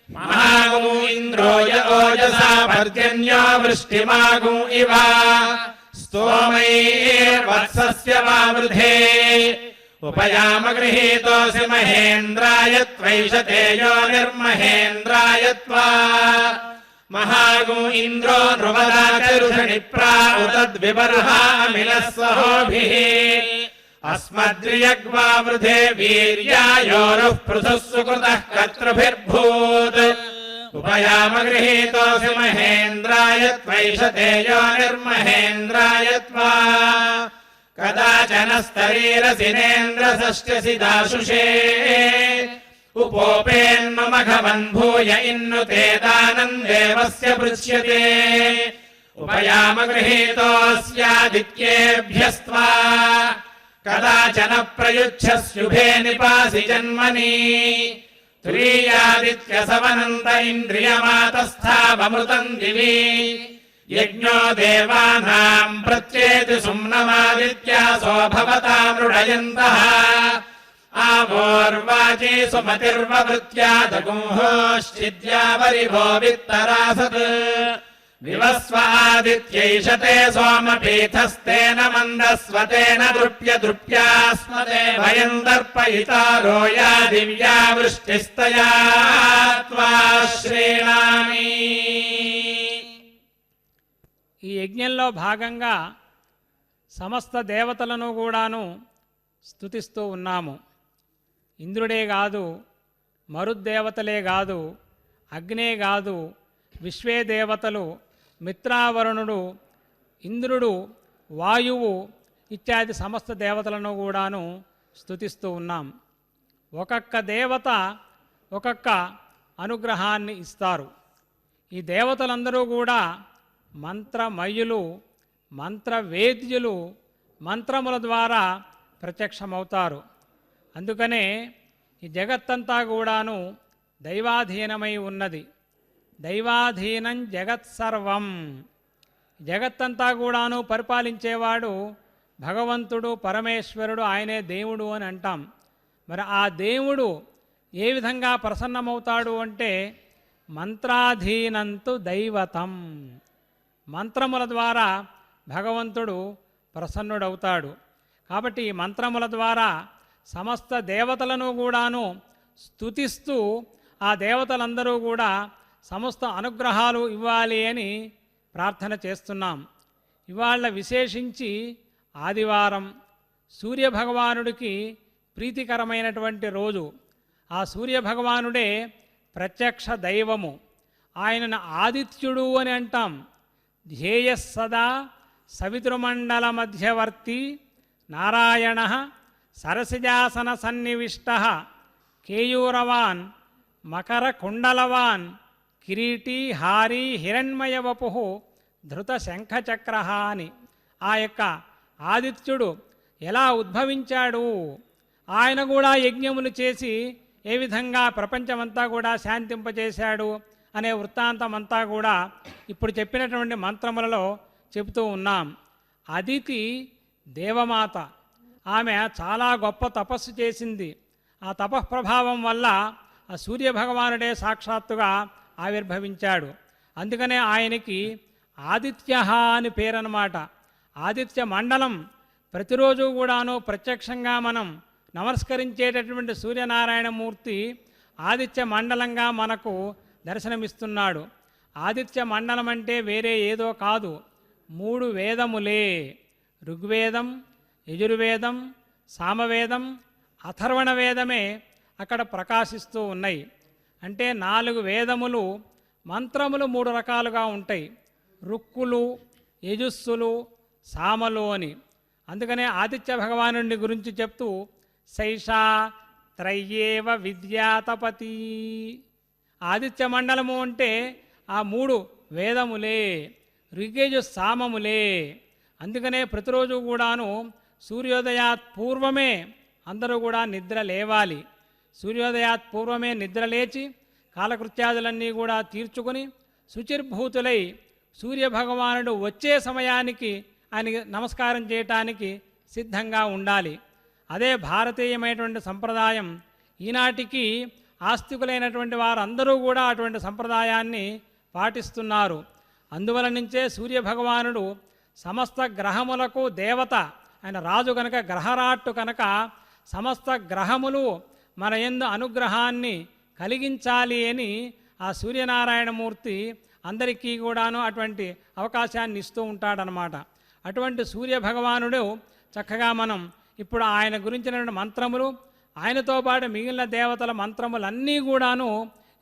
మహాగం ఇంద్రో ఓజసా పర్జన్యో వృష్టిమాగం ఇవ స్తోమైర్వత్సస్య వావృధే ఉపయామగృహీతోऽసి మహేంద్రాయ త్వైష తేజో నిర్మహేంద్రాయ త్వా మహాగం ఇంద్రో నృవదాచరుషణి ప్రాఉతద్విబర్హామిలः సహోభిः అస్మద్రియగ్వావృధే వీర్యాయోరుః పృథుః సుకృతః కర్తృభిర్భూత్ ఉపయామగృహీతోऽసి మహేంద్రాయ త్వైష తేజో నిర్మహేంద్రాయ త్వా కదాచన స్తరీరసినేంద్రసష్ట్యసి దాశుషే ఉపోపేన్మమఘవన్ భూయ ఇన్ను తే దానం దేవస్య పృచ్యతే ఉపయామగృహీతోऽస్యాదిత్యేభ్యస్త్వా కదాచన ప్రయుచ్ఛస్యుభే నిపాసి జన్మని తురీయాదిత్యసవనంత ఇంద్రియమాతస్థావమృతం దివి యజ్ఞో దేవానాం ప్రత్యేతి సుమ్నమాదిత్యాసో భవతా మృడయంతః ఆవోర్వాచీ సుమతిర్వవృత్యాదగుంహోశ్చిద్యావరిభో విత్తరాసత్ వివస్వ ఆదిత్యైషతే సోమపీఠస్తేన మందస్వతేన దృప్యస్మతే భయం దర్పయితారో యా దివ్యా వృష్టిస్తయా త్వా శ్రీణామి. ఈ యజ్ఞంలో భాగంగా సమస్త దేవతలను కూడాను స్తుతిస్తూ ఉన్నాము. ఇంద్రుడే కాదు, మరుద్దేవతలే కాదు, అగ్నే కాదు, విశ్వే దేవతలు, మిత్రావరుణుడు, ఇంద్రుడు, వాయువు ఇత్యాది సమస్త దేవతలను కూడాను స్తుతిస్తూ ఉన్నాం. ఒక్కొక్క దేవత ఒక్కొక్క అనుగ్రహాన్ని ఇస్తారు. ఈ దేవతలందరూ కూడా మంత్రమయులు, మంత్రవేద్యులు, మంత్రముల ద్వారా ప్రత్యక్షమవుతారు. అందుకనే ఈ జగత్తంతా కూడాను దైవాధీనమై ఉన్నది. దైవాధీనం జగత్సర్వం. జగత్తంతా కూడాను పరిపాలించేవాడు భగవంతుడు, పరమేశ్వరుడు, ఆయనే దేవుడు అని అంటాం. మరి ఆ దేవుడు ఏ విధంగా ప్రసన్నమవుతాడు అంటే మంత్రాధీనంతు దైవతం. మంత్రముల ద్వారా భగవంతుడు ప్రసన్నుడవుతాడు. కాబట్టి ఈ మంత్రముల ద్వారా సమస్త దేవతలను కూడాను స్తుతిస్తూ ఆ దేవతలందరూ కూడా సమస్త అనుగ్రహాలు ఇవ్వాలి అని ప్రార్థన చేస్తున్నాం. ఇవాళ విశేషించి ఆదివారం సూర్యభగవానుడికి ప్రీతికరమైనటువంటి రోజు. ఆ సూర్యభగవానుడే ప్రత్యక్ష దైవము. ఆయనను ఆదిత్యుడు అని అంటాం. ధ్యేయస్సదా సవితృమండల మధ్యవర్తి నారాయణ సరసిజాసన సన్నివిష్ట కేయూరవాన్ మకర కుండలవాన్ కిరీటీ హారీ హిరణ్మయ వపు ధృత శంఖచక్ర అని. ఆ యొక్క ఆదిత్యుడు ఎలా ఉద్భవించాడు, ఆయన కూడా యజ్ఞములు చేసి ఏ విధంగా ప్రపంచమంతా కూడా శాంతింపజేశాడు అనే వృత్తాంతమంతా కూడా ఇప్పుడు చెప్పినటువంటి మంత్రములలో చెబుతూ ఉన్నాం. అదితి దేవమాత. ఆమె చాలా గొప్ప తపస్సు చేసింది. ఆ తపఃప్రభావం వల్ల ఆ సూర్యభగవానుడే సాక్షాత్తుగా ఆవిర్భవించాడు. అందుకనే ఆయనకి ఆదిత్య అని పేరన్నమాట. ఆదిత్య మండలం ప్రతిరోజు కూడాను ప్రత్యక్షంగా మనం నమస్కరించేటటువంటి సూర్యనారాయణమూర్తి ఆదిత్య మండలంగా మనకు దర్శనమిస్తున్నాడు. ఆదిత్య మండలం అంటే వేరే ఏదో కాదు, 3 వేదములే. ఋగ్వేదం, యజుర్వేదం, సామవేదం, అథర్వణ వేదమే అక్కడ ప్రకాశిస్తూ ఉన్నాయి. అంటే 4 వేదములు, మంత్రములు 3 రకాలుగా ఉంటాయి, రుక్కులు, యజుస్సులు, సామలు అని. అందుకనే ఆదిత్య భగవానుడి గురించి చెప్తూ శైషా త్రయ్యేవ విద్యాతపతి. ఆదిత్య మండలము అంటే ఆ 3 వేదములే, ఋగ్గేజు సామములే. అందుకనే ప్రతిరోజు కూడాను సూర్యోదయాత్ పూర్వమే అందరూ కూడా నిద్ర లేవాలి. సూర్యోదయాత్ పూర్వమే నిద్ర లేచి కాలకృత్యాదులన్నీ కూడా తీర్చుకొని శుచిర్భూతులై సూర్యభగవానుడు వచ్చే సమయానికి ఆయనకి నమస్కారం చేయటానికి సిద్ధంగా ఉండాలి. అదే భారతీయమైనటువంటి సంప్రదాయం. ఈనాటికి ఆస్తికులైనటువంటి వారందరూ కూడా అటువంటి సంప్రదాయాన్ని పాటిస్తున్నారు. అందువల నుంచే సూర్యభగవానుడు సమస్త గ్రహములకు దేవత, ఆయన రాజు కనుక, గ్రహరాట్టు కనుక సమస్త గ్రహములు మన యందు అనుగ్రహాన్ని కలిగించాలి అని ఆ సూర్యనారాయణమూర్తి అందరికీ కూడాను అటువంటి అవకాశాన్ని ఇస్తూ ఉంటాడనమాట. అటువంటి సూర్యభగవానుడు చక్కగా మనం ఇప్పుడు ఆయన గురించినటువంటి మంత్రములు, ఆయనతో పాటు మిగిలిన దేవతల మంత్రములన్నీ కూడాను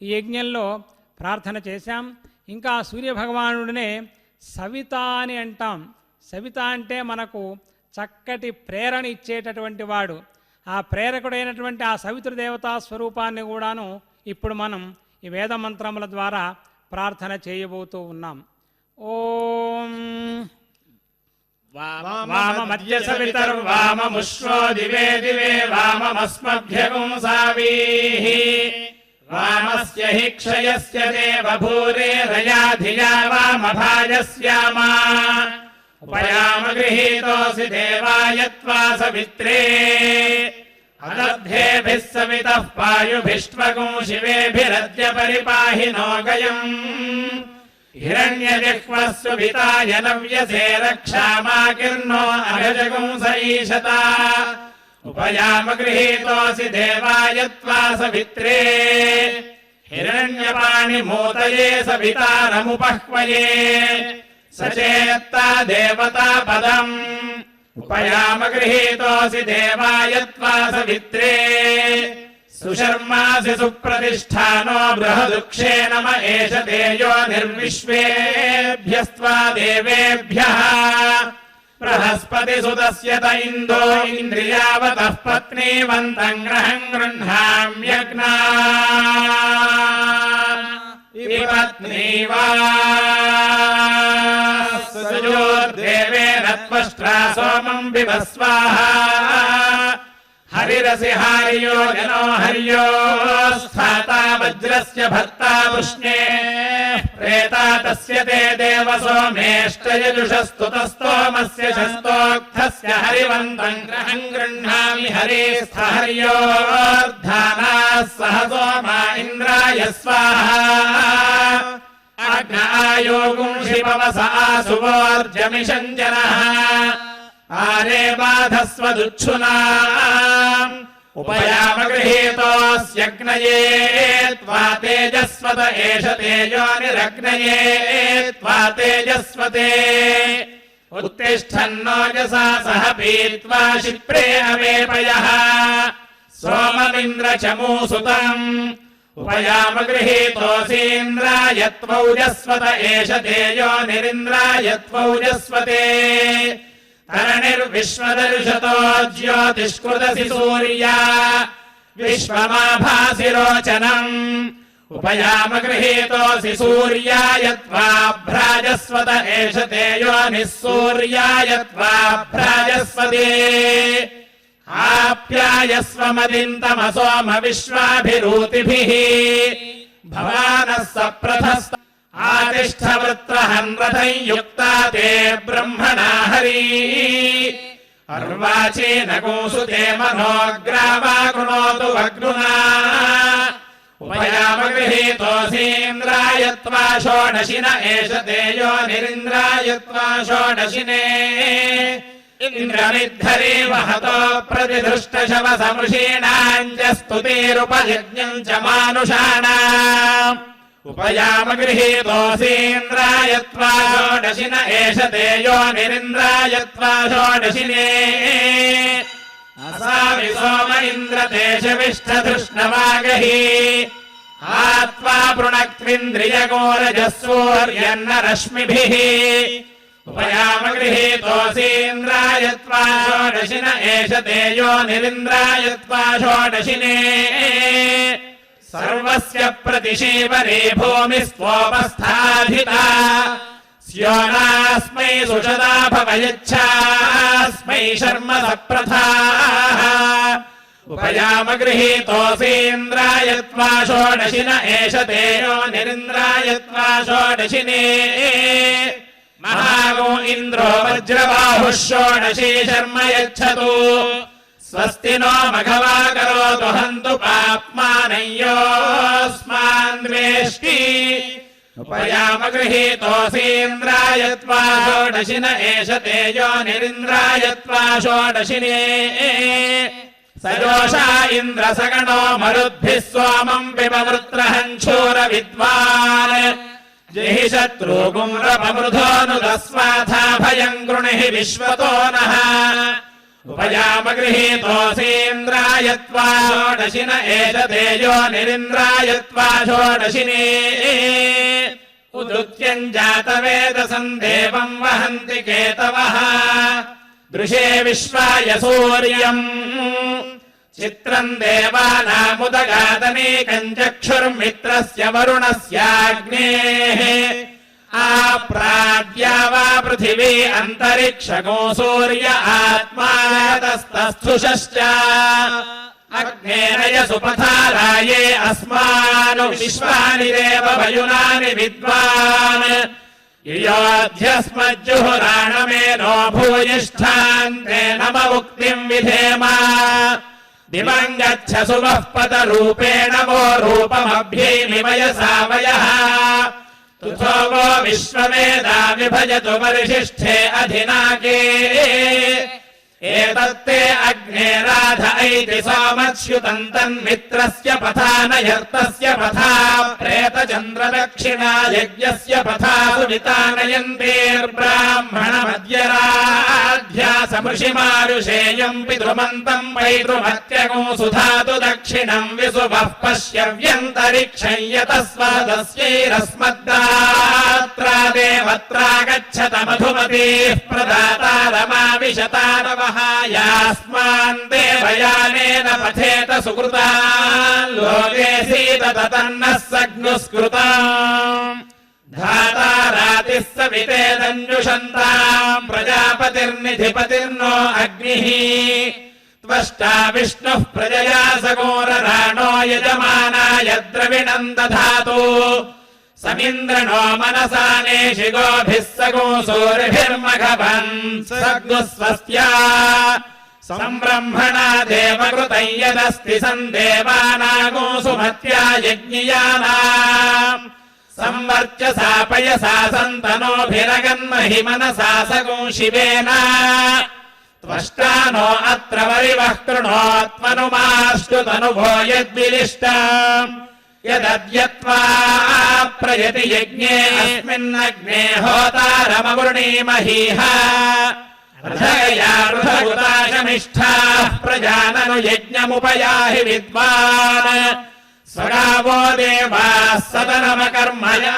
ఈ యజ్ఞంలో ప్రార్థన చేశాం. ఇంకా సూర్యభగవానుడినే సవిత అని అంటాం. సవిత అంటే మనకు చక్కటి ప్రేరణ ఇచ్చేటటువంటి వాడు. ఆ ప్రేరకుడైనటువంటి ఆ సవితృదేవతా స్వరూపాన్ని కూడాను ఇప్పుడు మనం ఈ వేద మంత్రముల ద్వారా ప్రార్థన చేయబోతూ ఉన్నాం. ఓం వామమద్య సవితర్వామముష్వో దివే దివే వామమస్మభ్యగుంసావీః వామస్య హి క్షయస్య దేవభూరే రయా ధియా వామభాజస్యామా ఉపయామ గృహీతోసి దేవాయ త్వా సవిత్రే అదద్ధేభిः సవితః పాయుభిష్ట్వగుం శివేభిరద్య పరిపాహి నోగయం హిరణ్యజిహ్వస్సు వితాయ నవ్యసే రక్షామాకిర్నో అగజగుం సఈషత ఉపయామ గృహీతోసి దేవాయ త్వా సవిత్రే హిరణ్యపాణి మూతయే సవితారముపహ్వయే సచేత్తా దేవతా పదం ఉపయామ గృహీతోసి దేవాయ త్వా సవిత్రే సుశర్మాసి సుప్రతిష్ఠానో బృహదుక్షే నమ ఏష తేజో నిర్విశ్వేభ్యస్త్వా దేవేభ్యః బృహస్పతి సుతస్య త ఇందో ఇంద్రియావతః పత్నీవంతం గ్రహం గృహ్ణామ్యగ్నా పత్నీవా సయోర్దేవేన త్వష్ట్రా సోమం బిభస్వాహా హరిరసి హార్యో జనో హర్యో స్థాతా వజ్రస్య భర్తా పుష్ణే ప్రేతా తస్య తే దేవ సోమేష్టయజుషస్తుతస్తోమస్య శస్తోక్తస్య హరివంతం గ్రహం గృహ్ణామి హరేస్థ హర్యోర్ధానాః సహ సోమా ఇంద్రాయ స్వాహా ఆజ్ఞాయోగుం శివవస ఆసువోర్జమిషంజనః ఆరే బాధస్వదుచ్ఛునా ఉపయామ గృహీతోస్యగ్నయే త్వా తేజస్వత ఏష తేజోనిరగ్నయే త్వా తేజస్వతే ఉత్తిష్ఠన్నోజసా సహ పీత్వా శిప్రే అవేపయః సోమమింద్రచమూసుతం ఉపయామ గృహీతోసీంద్రాయ త్వౌజస్వత ఏష తేజోనిరింద్రాయ త్వౌజస్వతే తరణిర్విశ్వదర్శతో జ్యోతిష్కృతసి సూర్యా విశ్వమాభాసి రోచనం ఉపయామ గృహీతోసి సూర్యాయ త్వా భ్రాజస్వత ఏష తేజోనిః సూర్యాయ త్వా భ్రాజస్వతే ఆప్యాయస్వమదిం తమసోమ విశ్వాభిరూతిభిః భవానः సప్రథస్త ఆతిష్ఠ వృత్రహం రథం యుక్తా తే బ్రహ్మణా హరి అర్వాచీన గోసుతే మనోగ్రావా కృణోతు అగ్నునా ఉపయామ గృహీతోసీంద్రాయ త్వా షోడశిన ఏష తేజోనిరింద్రాయ త్వా షోడశినే ఇంద్రమిద్ధరే వహతో ప్రతిదృష్టశవ సమృషీణాంచ స్తుతిరుపయజ్ఞం చ మానుషాణాం ఉపయామ గృహీతోऽసీంద్రాయత్వా షోడశిన ఏష తే యోనిరింద్రాయత్వా షోడశినే అసామి సోమ ఇంద్రదేశవిష్ఠధృష్ణవాగహి ఆత్వా పృణక్వింద్రియగోరజస్సూర్యన్న రశ్మిభిః ఉపయామ గృహీతోऽసీంద్రాయత్వా షోడశిన ఏష తే యోనిరింద్రాయత్వా షోడశినే సర్వస్య ప్రతిశీవరే భూమిస్త్వోపస్థాధితా స్యోనాస్మై సుషదా భవయచ్ఛాస్మై శర్మ సప్రథాః ఉపయామ గృహీతోऽసీంద్రాయత్వా షోడశిన ఏష తే యోనిరింద్రాయత్వా షోడశినే మహాగో ఇంద్రో వజ్రబాహుః షోడశీ శర్మ యచ్చతు స్వస్తి నో మఘవా కరోతు హంతు పాప్మానయ్యోస్మాన్ ద్వేష్టి ఉపయామ గృహీతోऽసీంద్రాయత్వా షోడశిన ఏష తే యోనిరింద్రాయత్వా షోడశినే సజోషా ఇంద్ర సగణో మరుద్భిః సోమం పిబవృత్రహంఛూర విద్వాన్ జహి శత్రుగుమ్రపమృధోనుదస్వాథా భయం గృణిః విశ్వతో నః ఉపయామ గృహీతోऽసీంద్రాయత్వా షోడశిన ఏష తే యోనిరింద్రాయత్వా షోడశినే ఉదృత్యం జాతవేదసం దేవం వహంతి కేతవః దృశే విశ్వాయ సూర్యం చిత్రం దేవానాముదగాదనేకం చక్షుర్మిత్రస్య వరుణస్యాగ్నేః ఆప్రాద్యా వా పృథివీ అంతరిక్షగో సూర్య ఆత్మాతస్తస్థుషశ్చ అగ్నేరయ సుపథారాయే అస్మాను విశ్వాని దేవ వయునాని విద్వాన్ యోధ్యస్మజ్జుహురాణమేనో భూయిష్ఠాన్తే నమ ఉక్తిం విధేమ దివం గచ్చ సుమః పదరూపేణ వో రూపమభ్యేమిమయసా వయః తుథో వో విశ్వవేదా విభజతు పరిశిష్ఠే అధినాకే ఏతత్తే అగ్నే రాధ ఐతి సోమచ్యుతం తన్మిత్రస్య పథా నయర్తస్య పథా ప్రేతచంద్రదక్షిణా యజ్ఞస్య పథా సువితానయంతేర్బ్రాహ్మణమద్యరాధ్యా సమృషిమారుషేయం పితృమంతం పైతృమత్యగో సుధాతు దక్షిణం విసువః పశ్యవ్యంతరిక్షం యతస్వాదస్యైరస్మద్దాత్రా దేవత్రాగచ్చత మధుమతీః ప్రదాతారమావిశతారవ యాస్మాన్ దేవయానేన పథేత సుకృతాన్ లోకే సీదత తన్నః సగ్నుస్కృతాం ధాతారాతిः సవితేదన్యుషంతాం ప్రజాపతిర్నిధిపతిర్నో అగ్నిః త్వష్టా విష్ణుః ప్రజయా సగోరరాణో యజమానాయ ద్రవిణం దధాతు సమింద్రణో మనసానేషి గోభిః సగో సూరిభిర్మఘవన్ సగ్నుస్వస్త్యా సంబ్రహ్మణా దేవకృతం యదస్తి సందేవానాగో సుమత్యా యజ్ఞియానాం సంవర్చసా పయసా సంతనోభిరగన్మహి మనసా సగో శివేన త్వష్టానో అత్ర వరివః కృణోత్మనుమాస్తు తనుభో యద్విలిష్టం యదద్యత్వా ప్రయతి యజ్ఞే అస్మిన్నగ్నే హోతారమవృణీమహీహ రథగయా రుధగుతాశమిష్ఠాః ప్రజానను యజ్ఞముపయాహి విద్వాన్ స్వగావో దేవాः సదనమకర్మయా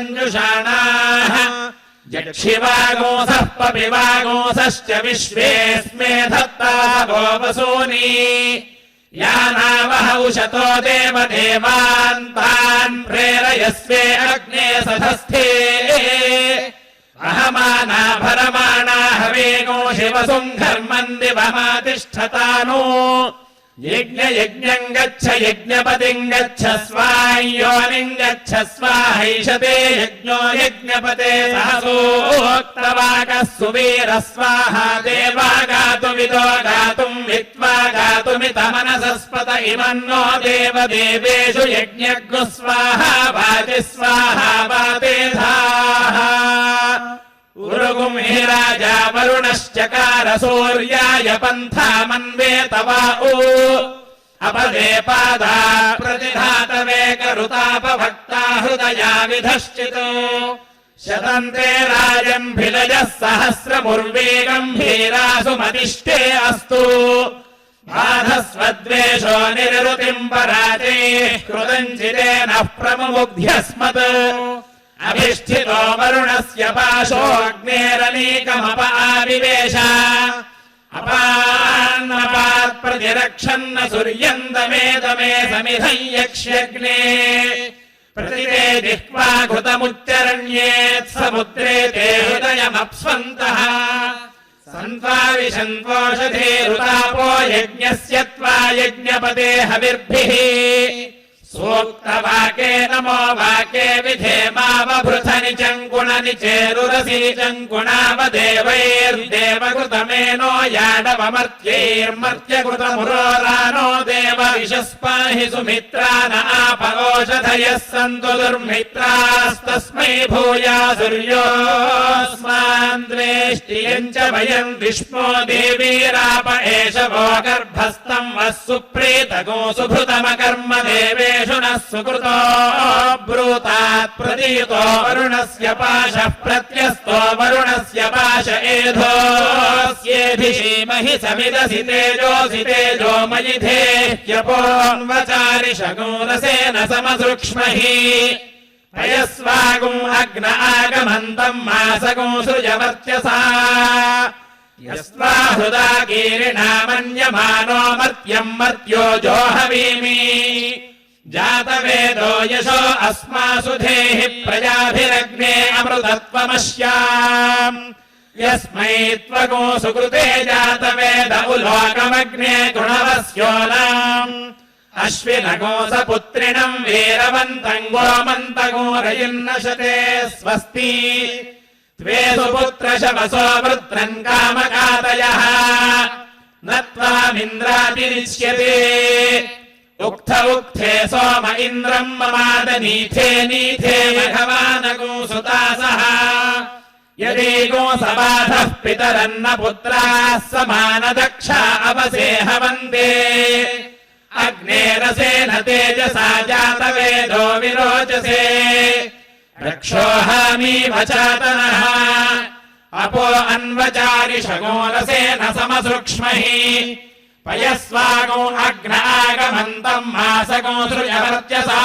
జగ్మసవనేతంజుషాణాః జక్షివాగోసః పపివాగోసశ్చ విశ్వేస్మే దత్తా గోవసూని యానావహ ఉషతో దేవదేవాన్ తాన్ ప్రేరయస్వే అగ్నే సధస్థే అహమానా భరమాణా హవేగో శివసుంఘర్మన్ దివమాతిష్ఠతాను యజ్ఞం గచ్చ యజ్ఞపతిం గచ్చ స్వాయోనిం గచ్చ స్వాహైషతే యజ్ఞో యజ్ఞపతే సహసోక్తవాకः సువీర స్వాహా దేవా గాతుమిదో గాతుం విత్వా గాతుమిత మనసస్పత ఇమన్నో దేవదేవేషు యజ్ఞజ్ఞు స్వాహా వాచి స్వాహా వాతేధాః ఉరుగుం राजा वरुणश्चकार सूर्याय पन्थामन्वेत वा अपदे पादा प्रतिघातवेकरुतापभक्ता हृदया विधश्चितो शतन्ते राजन्भिलजः सहस्रमुर्वी गम्भीरासु मतिष्ठे अस्तु बाधस्वद्वेषो निरृतिम् पराजे कृतञ्चितेन प्रमुग्ध्यस्मत् अभिष्ठितो वरुणस्य पाशोऽग्नेरनीकमप आविवेश अपान्नपात् प्रतिरक्षन्न सूर्यन्दमेदमे समिधं यक्ष्यग्ने प्रतिते जिह्वा घृतमुच्चरण्येत् समुद्रे ते हृदयमप्स्वन्तः सन्त्वाविशन्त्वोषधीरुतापो यज्ञस्य त्वा यज्ञपते हविर्भिः सूक्तवाके नमो वाके विधेमावभृथनि चङ्कुणनि चेरुरसि चङ्कुणावदेवैर्देवकृतमेनो याडवमर्त्यैर्मर्त्यकृतमुरोरानो देव विशस्पाहि सुमित्रा न आपगोषधयः सन्तु दुर्मित्रास्तस्मै भूया सूर्योऽस्मान् द्वेष्टियम् च वयम् विष्णो देवीराप एष वो गर्भस्थम् वः सुप्रीतगो सुभृतमकर्म देवेषु नः सुकृतो ब्रूतात् प्रतीतो वरुणस्य पाशः प्रत्यस्तो वरुणस्य पाश एधोऽस्येधिषीमहि समिदसि तेजोऽसि तेजोमयि धेह्यपोन्वचारिषगोरसेन समसूक्ष्महि पयस्वागुम् अग्न आगमन्तम् मासगुम् सृजवर्चसा यस्वा हृदा कीरिणा मन्यमानो मर्त्यम् मर्त्यो जोहवीमि जातवेदो यशो अस्मासु धेहि प्रजाभिरग्ने अमृतत्वमस्याम् यस्मै त्वगो सुकृते जातवेद उलोकमग्ने गुणवस्योलाम् अश्विनगोसपुत्रिणम् वीरवन्तम् गोमन्तगोरयिन्नशते स्वस्ति त्वे सुपुत्रशवसो वृत्रन् कामकातयः न त्वामिन्द्रातिरिच्यते उक्थ उक्थे सोम इन्द्रम् ममाद नीथे नीथे भगवानगो सुतासः यदि गोसबाधः पितरन्न पुत्राः समानदक्षा अवसेहवन्ते अग्नेरसेन तेजसा जातवेदो विरोचसे रक्षोहामीव चातनः अपो अन्वचारिषगोरसेन समसूक्ष्महि पयस्वागो अग्न आगमन्तम् मासगो सृजवर्चसा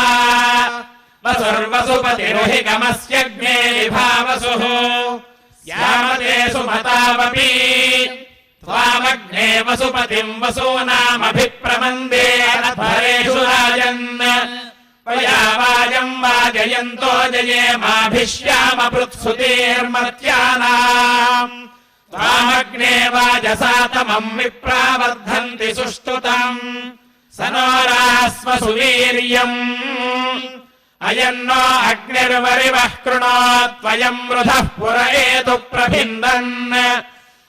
वसुर्वसुपतिरुहिगमस्यग्ने विभावसुः स्यामते सुमतावपि त्वामग्ने वसुपतिम् वसूनामभिप्रमन्दे अनपरेषु राजन् पया वाजम् वाजयन्तो जयेमाभिश्यामपृत्सुतेर्मर्त्यानाम् त्वामग्ने वाजसातमम् विप्रावर्धन्ति सुष्ठुतम् स नो रास्व सुवीर्यम् अयन्नो अग्निर्वरिवः कृणोत्वयम् वृधः पुर एतु प्रभिन्दन्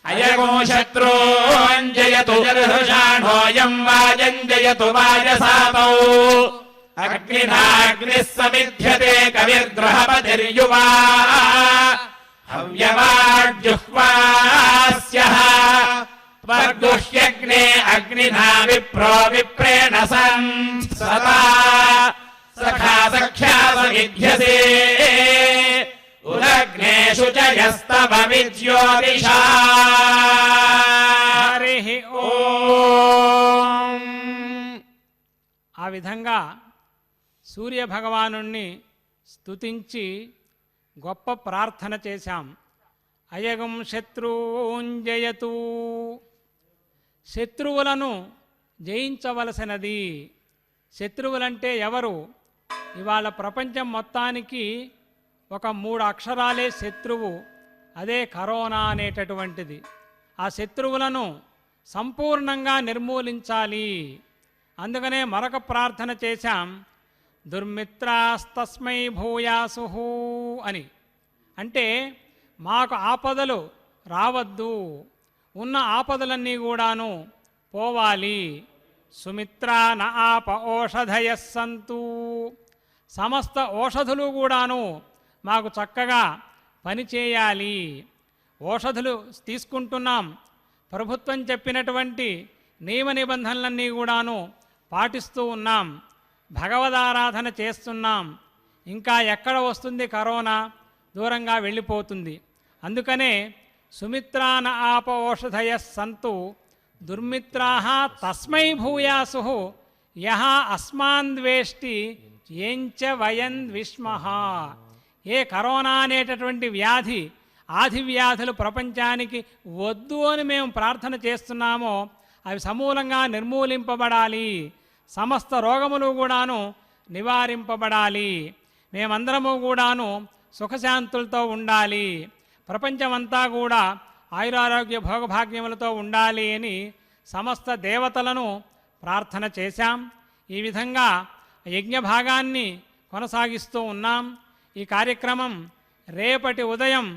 अयगो शत्रूञ्जयतु जर्हृषाढोऽयम् वाजञ्जयतु वाजसातौ अग्निनाग्निः समिध्यते कविर्गृहपतिर्युवा हव्यवाड्जुह्वास्यः त्वर्गुह्यग्ने अग्निना विप्रो विप्रेण सन् सदा सखा सख्या समिध्यसे उदग्नेषु च यस्तव विज्योतिषा హరి ఓం. ఆ విధంగా సూర్య భగవానుణ్ణి స్తుతించి గొప్ప ప్రార్థన చేశాం. అయగం శత్రుంజయతు, శత్రువులను జయించవలసినది. శత్రువులంటే ఎవరు? ఇవాళ ప్రపంచం మొత్తానికి ఒక 3 అక్షరాలే శత్రువు, అదే కరోనా అనేటటువంటిది. ఆ శత్రువులను సంపూర్ణంగా నిర్మూలించాలి. అందుకనే మరొక ప్రార్థన చేశాం, దుర్మిత్రాస్తస్మై భూయాసుః అని. అంటే మాకు ఆపదలు రావద్దు, ఉన్న ఆపదలన్నీ కూడాను పోవాలి. సుమిత్రా న ఆప ఓషధయః సంతు, సమస్త ఓషధులు కూడాను మాకు చక్కగా పనిచేయాలి. ఔషధులు తీసుకుంటున్నాం. ప్రభుత్వం చెప్పినటువంటి నియమ నిబంధనలన్నీ కూడాను పాటిస్తూ ఉన్నాం. భగవదారాధన చేస్తున్నాం. ఇంకా ఎక్కడ వస్తుంది కరోనా? దూరంగా వెళ్ళిపోతుంది. అందుకనే సుమిత్రాన ఆప ఓషధయ సంతు దుర్మిత్రాః తస్మై భూయాసు యః అస్మాన్ ద్వేష్టి ఏంచ వయన్ విష్మః. ఏ కరోనా అనేటటువంటి వ్యాధి, ఆది వ్యాధులు ప్రపంచానికి వద్దు అని మేము ప్రార్థన చేస్తున్నామో అవి సమూలంగా నిర్మూలింపబడాలి. సమస్త రోగములు కూడాను నివారింపబడాలి. మేమందరము కూడాను సుఖశాంతులతో ఉండాలి. ప్రపంచమంతా కూడా ఆయురారోగ్య భోగభాగ్యములతో ఉండాలి అని సమస్త దేవతలను ప్రార్థన చేశాం. ఈ విధంగా యజ్ఞ భాగాన్ని కొనసాగిస్తూ ఉన్నాం. ఈ కార్యక్రమం రేపటి ఉదయం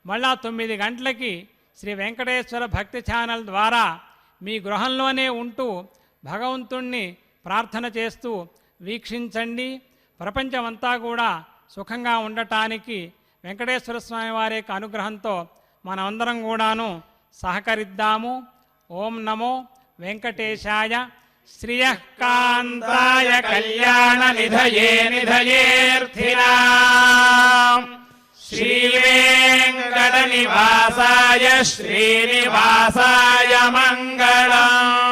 మళ్ళా 9 గంటలకి శ్రీ వెంకటేశ్వర భక్తి ఛానల్ ద్వారా మీ గృహంలోనే ఉంటూ భగవంతుణ్ణి ప్రార్థన చేస్తూ వీక్షించండి. ప్రపంచమంతా కూడా సుఖంగా ఉండటానికి వెంకటేశ్వర స్వామి వారి యొక్క అనుగ్రహంతో మనమందరం కూడాను సహకరిద్దాము. ఓం నమో వెంకటేశాయ. శ్రియకాంతాయ కళ్యాణ నిధయే నిధయేర్థినాం శ్రీవేంకట నివాసాయ శ్రీనివాసాయ మంగళం.